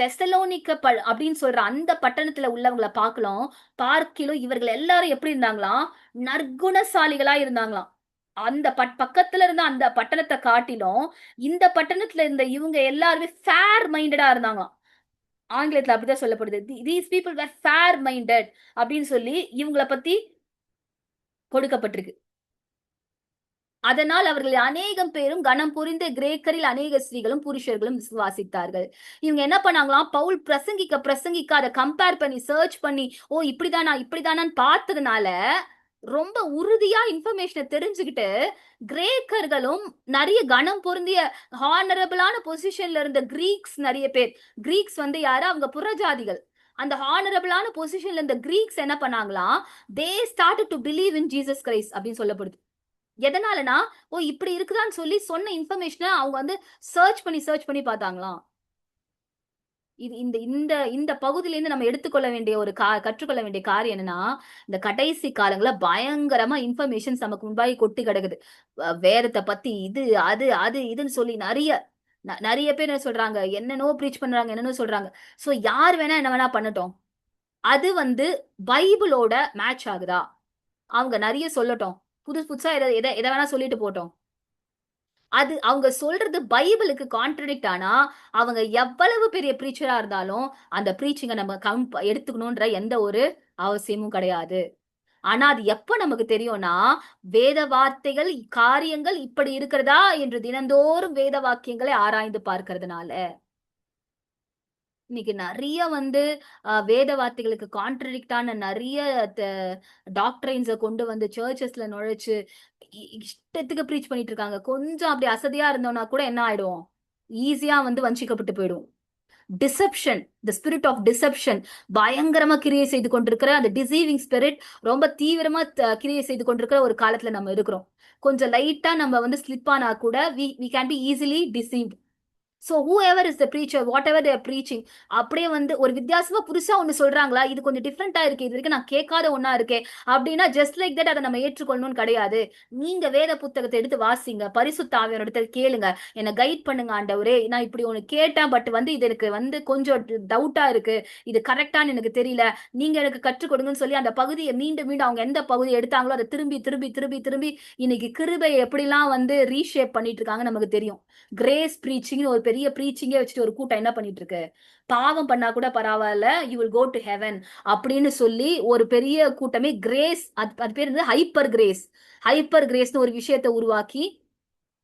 தெசலோனிக்க அப்படின்னு சொல்ற அந்த பட்டணத்துல உள்ளவங்களை பார்க்கிலும் இவர்கள் எல்லாரும் எப்படி இருந்தாங்களாம், நற்குணசாலிகளா இருந்தாங்களாம். அந்த பக்கத்துல இருந்த அந்த பட்டணத்தை காட்டிலும் இந்த பட்டணத்துல இருந்த இவங்க எல்லாருமே ஃபேர் மைண்டடா இருந்தாங்களாம். ஆங்கிலத்துல அப்படிதான் சொல்லப்படுது. These people were fair minded அப்படின்னு சொல்லி இவங்கள பத்தி கொடுக்கப்பட்டிருக்கு. அதனால் அவர்கள் அநேகம் பேரும் கனம் புரிந்த கிரேக்கரில் அநேக ஸ்திரீகளும் புருஷர்களும் விசுவாசித்தார்கள். இவங்க என்ன பண்ணாங்களாம், பவுல் பிரசங்கிக்க அதை கம்பேர் பண்ணி சர்ச் பண்ணி ஓ இப்படிதானான்னு பார்த்ததுனால ரொம்ப உறுதியா இன்ஃபர்மேஷனை தெரிஞ்சுக்கிட்டு கிரேக்கர்களும் நிறைய கனம் பொருந்திய ஹானரபிளான பொசிஷன்ல இருந்த கிரீக்ஸ் நிறைய பேர். கிரீக்ஸ் வந்து யாரு, அவங்க புறஜாதிகள். அந்த ஹானரபிளான பொசிஷன்ல இருந்த கிரீக்ஸ் என்ன பண்ணாங்களாம், they started to believe in Jesus Christ அப்படின்னு சொல்லப்படுது. எதனாலனா ஓ இப்படி இருக்குதான்னு சொல்லி சொன்ன இன்ஃபர்மேஷனை அவங்க வந்து சர்ச் பண்ணி பார்த்தாங்களாம். இது இந்த இந்த இந்த பகுதியிலேருந்து நம்ம எடுத்துக்கொள்ள வேண்டிய ஒரு கற்றுக்கொள்ள வேண்டிய காரியம் என்னன்னா, இந்த கடைசி காலங்கள பயங்கரமா இன்ஃபர்மேஷன்ஸ் நமக்கு முன்பாகி கொட்டி கிடக்குது. வேதத்தை பத்தி இது அது அது இதுன்னு சொல்லி நிறைய பேர் என்ன சொல்றாங்க, என்னென்னோ ப்ரீச் பண்றாங்க, என்னென்னோ சொல்றாங்க. சோ யார் வேணா என்ன வேணா பண்ணட்டும், அது வந்து பைபிளோட மேட்ச் ஆகுதா, அவங்க நிறைய சொல்லட்டும், புதுசா எதை வேணா சொல்லிட்டு போட்டோம், அது அவங்க சொல்றது பைபிளுக்கு கான்ட்ரடிக்ட் ஆனா அவங்க எவ்வளவு பெரிய பிரீச்சரா இருந்தாலும் அந்த பிரீச்சிங்க நம்ம எடுத்துக்கணும்ன்ற எந்த ஒரு அவசியமும் கிடையாது. ஆனா அது எப்ப நமக்கு தெரியும்னா, வேத வார்த்தைகள் காரியங்கள் இப்படி இருக்கிறதா என்று தினந்தோறும் வேத வாக்கியங்களை ஆராய்ந்து பார்க்கிறதுனால. இன்னைக்கு நிறைய வந்து வேத வார்த்தைகளுக்கு கான்ட்ரடிக்டான நிறைய டாக்டரைன்ஸை கொண்டு வந்து சர்ச்சஸ்ல நுழைச்சு இஷ்டத்துக்கு ப்ரீச் பண்ணிட்டு இருக்காங்க. கொஞ்சம் அப்படி அசதியா இருந்தோம்னா கூட என்ன ஆயிடும், ஈஸியா வந்து வஞ்சிக்கப்பட்டு போயிடும். Deception, the spirit of deception பயங்கரமா கிரியை செய்து கொண்டிருக்கிற அந்த டிசீவிங் ஸ்பிரிட் ரொம்ப தீவிரமா கிரியை செய்து கொண்டிருக்கிற ஒரு காலத்துல நம்ம இருக்கிறோம். கொஞ்சம் லைட்டா நம்ம வந்து ஸ்லிப் ஆனா கூட we can be easily deceived. So whoever is the preacher, whatever they are preaching, அப்படியே வந்து ஒரு வித்தியாசமா புதுசா ஒண்ணு சொல்றாங்களா, இது கொஞ்சம் டிஃப்ரெண்டா இருக்கு, இது வரைக்கும் நான் கேட்காத ஒண்ணா இருக்கே அப்படின்னா ஜஸ்ட் லைக் தட் அதை நம்ம ஏற்றுக்கொள்ளணும்னு கிடையாது. நீங்க வேத புத்தகத்தை எடுத்து வாசிங்க, பரிசுத்த ஆவியானவரிடத்துல கேளுங்க, என்னை கைட் பண்ணுங்க ஆண்டவரே, நான் இப்படி ஒண்ணு கேட்டேன், பட் வந்து இது எனக்கு வந்து கொஞ்சம் டவுட்டா இருக்கு, இது கரெக்டான்னு எனக்கு தெரியல, நீங்க எனக்கு கற்றுக் கொடுங்கன்னு சொல்லி அந்த பகுதியை மீண்டும் மீண்டும் அவங்க எந்த பகுதியை எடுத்தாங்களோ அதை திரும்பி திரும்பி திரும்பி திரும்பி இன்னைக்கு கிருபையை எப்படிலாம் வந்து ரீஷேப் பண்ணிட்டு இருக்காங்க நமக்கு தெரியும். கிரேஸ் பிரீச்சிங் ஒரு பெரிய பிரீச்சிங்கே வச்சுட்டு ஒரு கூட்டம் என்ன பண்ணிட்டு இருக்கு, பாவம் பண்ணா கூட பரவாயில்ல you will go to heaven அப்படின்னு சொல்லி ஒரு பெரிய கூட்டமே கிரேஸ், அது பேர் வந்து ஹைப்பர் கிரேஸ்னு ஒரு விஷயத்தை உருவாக்கி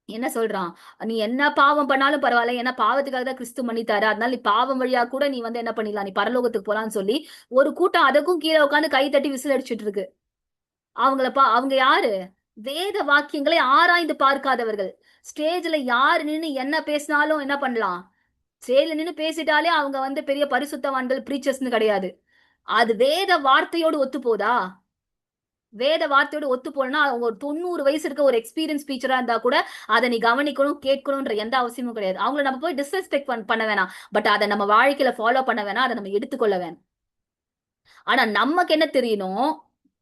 என்ன சொல்றான், நீ என்ன பாவம் பண்ணாலும் பரவாயில்ல, ஏன்னா பாவத்துக்காக தான் கிறிஸ்து பண்ணித்தாரு, அதனால நீ பாவம் வழியா கூட நீ வந்து என்ன பண்ணிடலாம், நீ பரலோகத்துக்கு போலான்னு சொல்லி ஒரு கூட்டம் அதுக்கும் கீழே உட்காந்து கை தட்டி விசில் அடிச்சுட்டு இருக்கு. அவங்க யாரு, வேத வாக்கியங்களை ஆராய்ந்து பார்க்காதவர்கள். ஸ்டேஜ்ல யாரு நின்னு என்ன பேசினாலும் என்ன பண்ணலாம், ஸ்டேஜ்ல நின்னு பேசிட்டாலே அவங்க வந்து பெரிய பரிசுத்தவான்கள் பிரீச்சர்ஸ்னு கிடையாது. அது வேத வார்த்தையோடு ஒத்து போதா? வேத வார்த்தையோடு ஒத்து போலனா அவங்க ஒரு 90 வயசு இருக்க ஒரு எக்ஸ்பீரியன்ஸ் டீச்சரா இருந்தா கூட அதை நீ கவனிக்கணும், கேட்கணும்ன்ற எந்த அவசியமும் கிடையாது. அவங்கள நம்ம போய் டிஸ்ரெஸ்பெக்ட் பண்ண வேணாம். பட் அதை நம்ம வாழ்க்கையில ஃபாலோ பண்ண வேணாம். அதை நம்ம எடுத்துக்கொள்ள வேணாம். ஆனா நமக்கு என்ன தெரியணும்,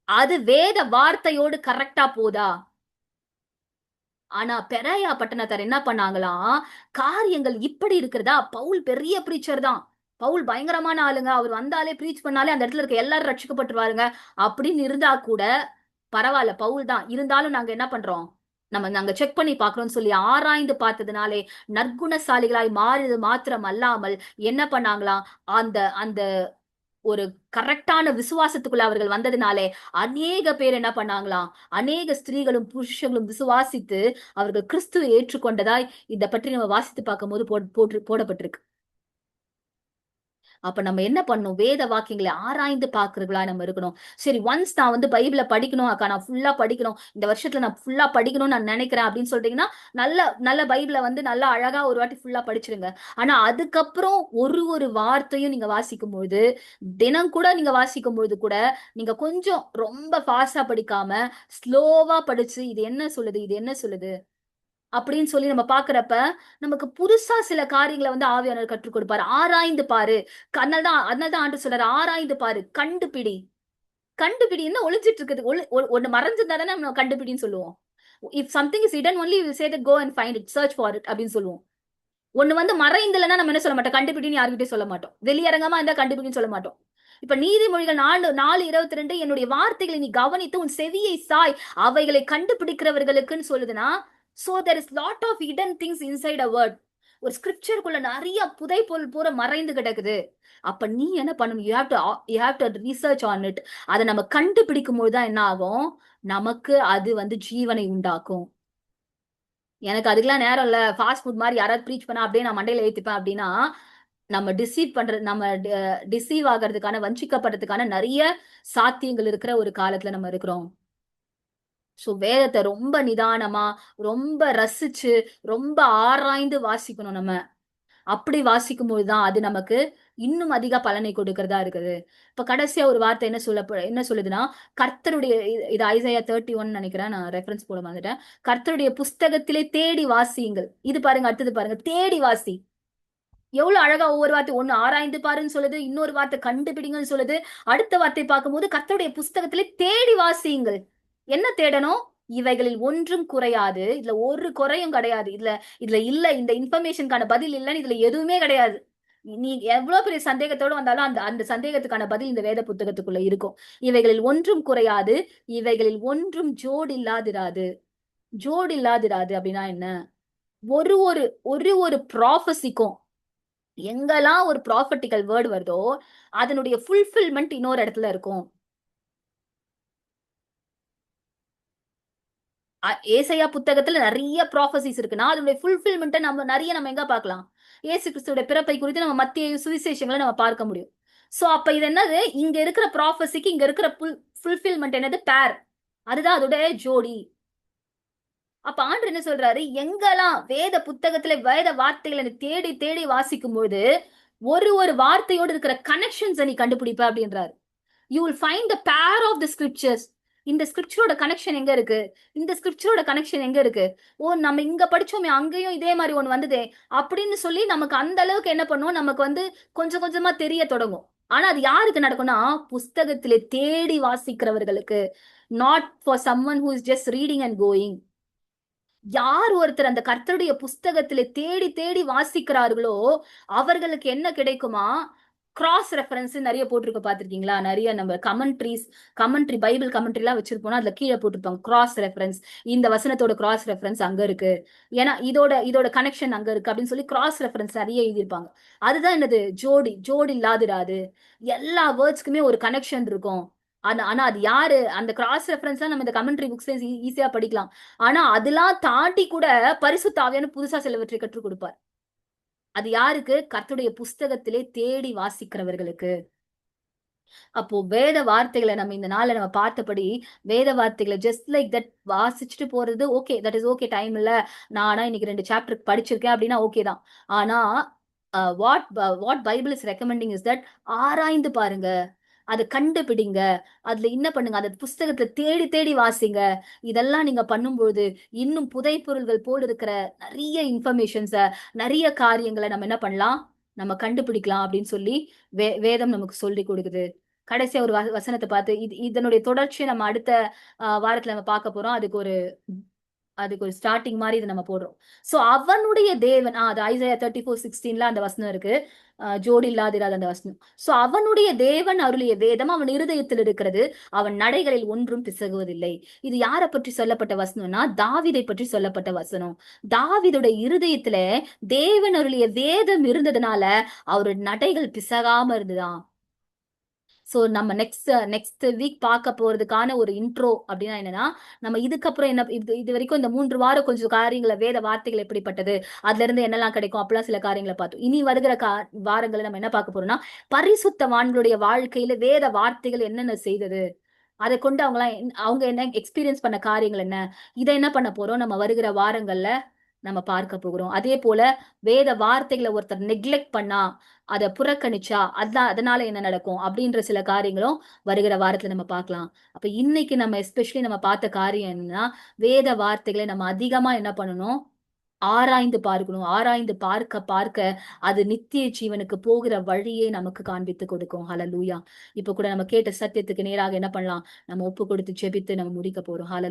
அது வேத வார்த்தையோடு கரெக்டா போதா? ஆனா பெராயா பட்டணத்தார் என்ன பண்ணாங்களாம், காரியங்கள் இப்படி இருக்கிறதா? பவுல் பெரிய பிரீச்சர் தான். பவுல் பயங்கரமான ஆளுங்க. அவர் வந்தாலே பிரீச் பண்ணாலே அந்த இடத்துல இருக்க எல்லாரும் ரட்சிக்கப்பட்டுருவாருங்க. அப்படின்னு இருந்தா கூட பரவாயில்ல, பவுல் தான். இருந்தாலும் நாங்க என்ன பண்றோம்? நாங்க செக் பண்ணி பார்க்கிறோம்னு சொல்லி ஆராய்ந்து பார்த்ததுனாலே நற்குணசாலிகளாய் மாறியது மாத்திரம் அல்லாமல் என்ன பண்ணாங்களாம்? அந்த அந்த ஒரு கரெக்டான விசுவாசத்துக்குள்ள அவர்கள் வந்ததுனாலே அநேக பேர் என்ன பண்ணாங்களாம்? அநேக ஸ்திரீகளும் புருஷர்களும் விசுவாசித்து அவர்கள் கிறிஸ்துவை ஏற்றுக்கொண்டதாய் இத பற்றி நம்ம வாசித்து பார்க்கும்போது போடப்பட்டிருக்கு. அப்ப நம்ம என்ன பண்ணணும்? வேத வாக்கியங்களை ஆராய்ந்து பார்க்கிறவர்களா நம்ம இருக்கணும். சரி, ஒன்ஸ் நான் வந்து பைபிள படிக்கணும் அக்கா, நான் ஃபுல்லா படிக்கணும். இந்த வருஷத்துல நான் ஃபுல்லா படிக்கணும்னு நான் நினைக்கிறேன் அப்படின்னு சொல்றீங்கன்னா, நல்ல நல்ல பைபிள வந்து நல்லா அழகா ஒரு வாட்டி ஃபுல்லா படிச்சிருங்க. ஆனா அதுக்கப்புறம் ஒரு ஒரு வார்த்தையும் நீங்க வாசிக்கும்பொழுது, தினம் கூட நீங்க வாசிக்கும்பொழுது கூட, நீங்க கொஞ்சம் ரொம்ப ஃபாஸ்ட்டா படிக்காம, ஸ்லோவா படிச்சு, இது என்ன சொல்லுது? இது என்ன சொல்லுது? அப்படின்னு சொல்லி நம்ம பாக்குறப்ப, நமக்கு புதுசா சில காரியங்கள வந்து ஆவியானவர் கற்றுக் கொடுப்பாரு. ஆராய்ந்து பாரு. அதனால தான் ஆண்டவர் சொல்றாரு, ஆராய்ந்து பாரு, கண்டுபிடி. கண்டுபிடி, என்ன ஒளிஞ்சிட்டு இருக்குது? ஒண்ணு மறைஞ்சிருந்தா தானே நம்ம கண்டுபிடின்னு சொல்லுவோம். If something is hidden only we will say that go and find it, search for it அப்படின்னு சொல்லுவோம். ஒண்ணு வந்து மறைந்தில்லன்னா நம்ம என்ன சொல்ல மாட்டோம்? கண்டுபிடின்னு யார்கிட்டயும் சொல்ல மாட்டோம். வெளியரங்கமா இருந்தா கண்டுபிடின்னு சொல்ல மாட்டோம். இப்ப நீதிமொழிகள் 4:22 என்னுடைய வார்த்தைகளை நீ கவனித்து உன் செவியை சாய், அவைகளை கண்டுபிடிக்கிறவர்களுக்குன்னு சொல்லுதுன்னா, so there is lot of hidden things inside a word. ஒரு ஸ்கிரிப்சருக்குள்ள நிறைய புதைபொருள் பூரா மறைந்து கிடக்குது. அப்ப நீ என்ன பண்ணணும்? You have to research on it. அதை நம்ம கண்டுபிடிக்கும் போதுதான் என்ன ஆகும்? நமக்கு அது வந்து ஜீவனை உண்டாக்கும். எனக்கு அதுக்கெல்லாம் நேரம் இல்ல. ஃபாஸ்ட் ஃபுட் மாதிரி யாராவது ப்ரீச் பண்ணா அப்படியே நான் மண்டையில ஏத்திப்பேன் அப்படின்னா, நம்ம டிசீவ் ஆகிறதுக்கான, வஞ்சிக்கப்படுறதுக்கான நிறைய சாத்தியங்கள் இருக்கிற ஒரு காலத்துல நம்ம இருக்கிறோம். சோ வேதத்தை ரொம்ப நிதானமா, ரொம்ப ரசிச்சு, ரொம்ப ஆராய்ந்து வாசிக்கணும் நம்ம. அப்படி வாசிக்கும் பொழுதுதான் அது நமக்கு இன்னும் அதிக பலனை கொடுக்கிறதா இருக்குது. இப்ப கடைசியா ஒரு வார்த்தை என்ன சொல்லுதுன்னா, கர்த்தருடைய இது ஐசையா 31 நினைக்கிறேன். நான் ரெஃபரன்ஸ் போட மறந்துட்டேன். கர்த்தருடைய புஸ்தகத்திலே தேடி வாசியுங்கள். இது பாருங்க, அடுத்தது பாருங்க. தேடி வாசி. எவ்வளவு அழகா ஒவ்வொரு வார்த்தை, ஒண்ணு ஆராய்ந்து பாருன்னு சொல்லுது, இன்னொரு வார்த்தை கண்டுபிடிங்கன்னு சொல்லுது. அடுத்த வார்த்தை பார்க்கும்போது கர்த்தருடைய புஸ்தகத்திலே தேடி வாசியுங்கள். என்ன தேடணும்? இவைகளில் ஒன்றும் குறையாது. இதுல ஒரு குறையும் கிடையாது. இதுல இல்ல, இந்த இன்ஃபர்மேஷனுக்கான பதில் இல்லன்னு இதுல எதுவுமே கிடையாது. நீ எவ்வளவு பெரிய சந்தேகத்தோட வந்தாலும் அந்த அந்த சந்தேகத்துக்கான பதில் இந்த வேத புத்தகத்துக்குள்ள இருக்கும். இவைகளில் ஒன்றும் குறையாது, இவைகளில் ஒன்றும் ஜோடு இல்லாதிராது. ஜோடு இல்லாதிராது அப்படின்னா என்ன? ஒரு ஒரு ஒரு ஒரு ப்ராஃபஸிக்கும் எங்கெல்லாம் ஒரு ப்ராஃபட்டிக்கல் வேர்டு வருதோ அதனுடைய ஃபுல்ஃபில்மெண்ட் இன்னொரு இடத்துல இருக்கும். ஏசாயா புத்தகத்துல நிறைய ப்ராஃபசிஸ் இருக்குன்னா அதனுடைய ஃபுல்ஃபில்மெண்ட்டை நம்ம எங்க பார்க்கலாம்? இயேசு கிறிஸ்துவோட பிறப்பை குறித்து நம்ம மத்திய சுவிசேஷங்களை நம்ம பார்க்க முடியும். சோ அப்ப இது என்னது? இங்க இருக்கிற ப்ராஃபசிக்கு இங்க இருக்கிற ஃபுல்ஃபில்மெண்ட் என்னது? பேர். அதுதான் அதோட ஜோடி. அப்ப ஆண்டவர் என்ன சொல்றாரு? எங்கெல்லாம் வேத புத்தகத்துல வேத வார்த்தைகளை தேடி தேடி வாசிக்கும் போது ஒரு ஒரு வார்த்தையோடு இருக்கிற கனெக்ஷன்ஸ் நீ கண்டுபிடிப்ப அப்படின்றாரு. You will find the pair of the scriptures. இந்த ஸ்கிரிப்சரோட கனெக்ஷன் எங்க இருக்கு? இந்த ஸ்கிரிப்சரோட கனெக்ஷன் எங்க இருக்கு? ஓ, நம்ம இங்க படிச்சோமே, அங்கேயும் இதே மாதிரி ஒண்ணு வந்ததே அப்படின்னு சொல்லி நமக்கு அந்த அளவுக்கு என்ன பண்ணுவோம்? நமக்கு வந்து கொஞ்சம் கொஞ்சமா தெரிய தொடங்கும். ஆனா அது யாருக்கு நடக்கும்னா, புஸ்தகத்திலே தேடி வாசிக்கிறவர்களுக்கு. Not for someone who is just reading and going. யார் ஒருத்தர் அந்த கர்த்தருடைய புஸ்தகத்திலே தேடி தேடி வாசிக்கிறார்களோ அவர்களுக்கு என்ன கிடைக்குமா? கிராஸ் ரெஃபரன்ஸ் நிறைய போட்டிருக்க பாத்திருக்கீங்களா? நிறைய நம்ம கமெண்ட்ரி பைபிள் கமெண்ட்ரி எல்லாம் வச்சிருப்போம். அதுல கீழே போட்டிருப்பாங்க கிராஸ் ரெஃபரன்ஸ். இந்த வசனத்தோட கிராஸ் ரெஃபரன்ஸ் அங்க இருக்கு, ஏன்னா இதோட கனெக்ஷன் அங்க இருக்கு அப்படின்னு சொல்லி கிராஸ் ரெஃபரன்ஸ் நிறைய எழுதியிருப்பாங்க. அதுதான் என்னது? ஜோடி இல்லாதிராது. எல்லா வேர்ட்ஸ்க்குமே ஒரு கனெக்ஷன் இருக்கும். ஆனா அது யாரு? அந்த கிராஸ் ரெஃபரன்ஸ் நம்ம இந்த கமெண்ட்ரி புக்ஸ் ஈஸியா படிக்கலாம். ஆனா அதெல்லாம் தாண்டி கூட பரிசுத்த ஆவியான புதுசா சிலவற்றை கற்றுக் கொடுப்பார். அது யாருக்கு? கர்த்தருடைய புஸ்தகத்திலே தேடி வாசிக்கிறவர்களுக்கு. அப்போ வேத வார்த்தைகளை நம்ம இந்த நாள்ல நம்ம பார்த்தபடி வேத வார்த்தைகளை ஜஸ்ட் லைக் தட் வாசிச்சுட்டு போறது okay, that is okay. Time இல்ல, நான் ஆனா இன்னைக்கு 2 சாப்டர் படிச்சிருக்கேன் அப்படின்னா ஓகே தான். ஆனா what Bible is recommending is that ஆராய்ந்து பாருங்க, அதை கண்டுபிடிங்க, அதுல என்ன பண்ணுங்க, அந்த புஸ்தகத்தை தேடி தேடி வாசிங்க. இதெல்லாம் நீங்க பண்ணும்பொழுது இன்னும் புதை பொருள்கள் போல் இருக்கிற நிறைய இன்ஃபர்மேஷன்ஸ, நிறைய காரியங்களை நம்ம என்ன பண்ணலாம், நம்ம கண்டுபிடிக்கலாம் அப்படின்னு சொல்லி வேதம் நமக்கு சொல்லி கொடுக்குது. கடைசியா ஒரு வசனத்தை பார்த்து இதனுடைய தொடர்ச்சியை நம்ம அடுத்த வாரத்துல நம்ம பார்க்க போறோம். அதுக்கு ஒரு ஸ்டார்டிங் மாதிரி இதை நம்ம போடுறோம். சோ அவனுடைய தேவன், அது ஐசையா 34:16 அந்த வசனம் இருக்கு. ஜோடி இல்லாதிராத அந்த வசனம். சோ அவனுடைய தேவன் அருளிய வேதம் அவன் இருதயத்தில் இருக்கிறது, அவன் நடைகளில் ஒன்றும் பிசகுவதில்லை. இது யாரை பற்றி சொல்லப்பட்ட வசனம்னா, தாவீதை பற்றி சொல்லப்பட்ட வசனம். தாவீதுடைய இருதயத்துல தேவன் அருளிய வேதம் இருந்ததுனால அவரு நடைகள் பிசகாம இருந்துதான். சோ நம்ம நெக்ஸ்ட் வீக் பார்க்க போறதுக்கான ஒரு இன்ட்ரோ அப்படின்னா என்னன்னா, நம்ம இதுக்கப்புறம் என்ன, இது வரைக்கும் இந்த 3 வாரம் கொஞ்சம் காரியங்களை, வேத வார்த்தைகள் எப்படிப்பட்டது, அதுல இருந்து என்னெல்லாம் கிடைக்கும் அப்படிலாம் சில காரியங்களை பார்த்தோம். இனி வருகிற வாரங்களை நம்ம என்ன பார்க்க போறோம்னா, பரிசுத்தவான்களுடைய வாழ்க்கையில வேத வார்த்தைகள் என்னென்ன செய்தது, அதை கொண்டு அவங்க என்ன எக்ஸ்பீரியன்ஸ் பண்ண காரியங்கள் என்ன, இதை என்ன பண்ண போறோம் நம்ம வருகிற வாரங்கள்ல நம்ம பார்க்க போகிறோம். அதே போல வேத வார்த்தைகளை ஒருத்தர் நெக்லெக்ட் பண்ணா, அதை புறக்கணிச்சா அதனால என்ன நடக்கும் அப்படின்ற சில காரியங்களும் வருகிற வாரத்துல நம்ம பார்க்கலாம். அப்ப இன்னைக்கு நம்ம எஸ்பெஷலி நம்ம பார்த்த காரியம் என்னன்னா, வேத வார்த்தைகளை நம்ம அதிகமா என்ன பண்ணணும், ஆராய்ந்து பார்க்கணும். ஆராய்ந்து பார்க்க பார்க்க அது நித்திய ஜீவனுக்கு போகிற வழியே நமக்கு காண்பித்து கொடுக்கும். ஹalleluya. இப்ப கூட நம்ம கேட்ட சத்தியத்துக்கு நேராக என்ன பண்ணலாம், நம்ம ஒப்பு கொடுத்து ஜெபித்து நம்ம முடிக்க போறோம். ஹalleluya.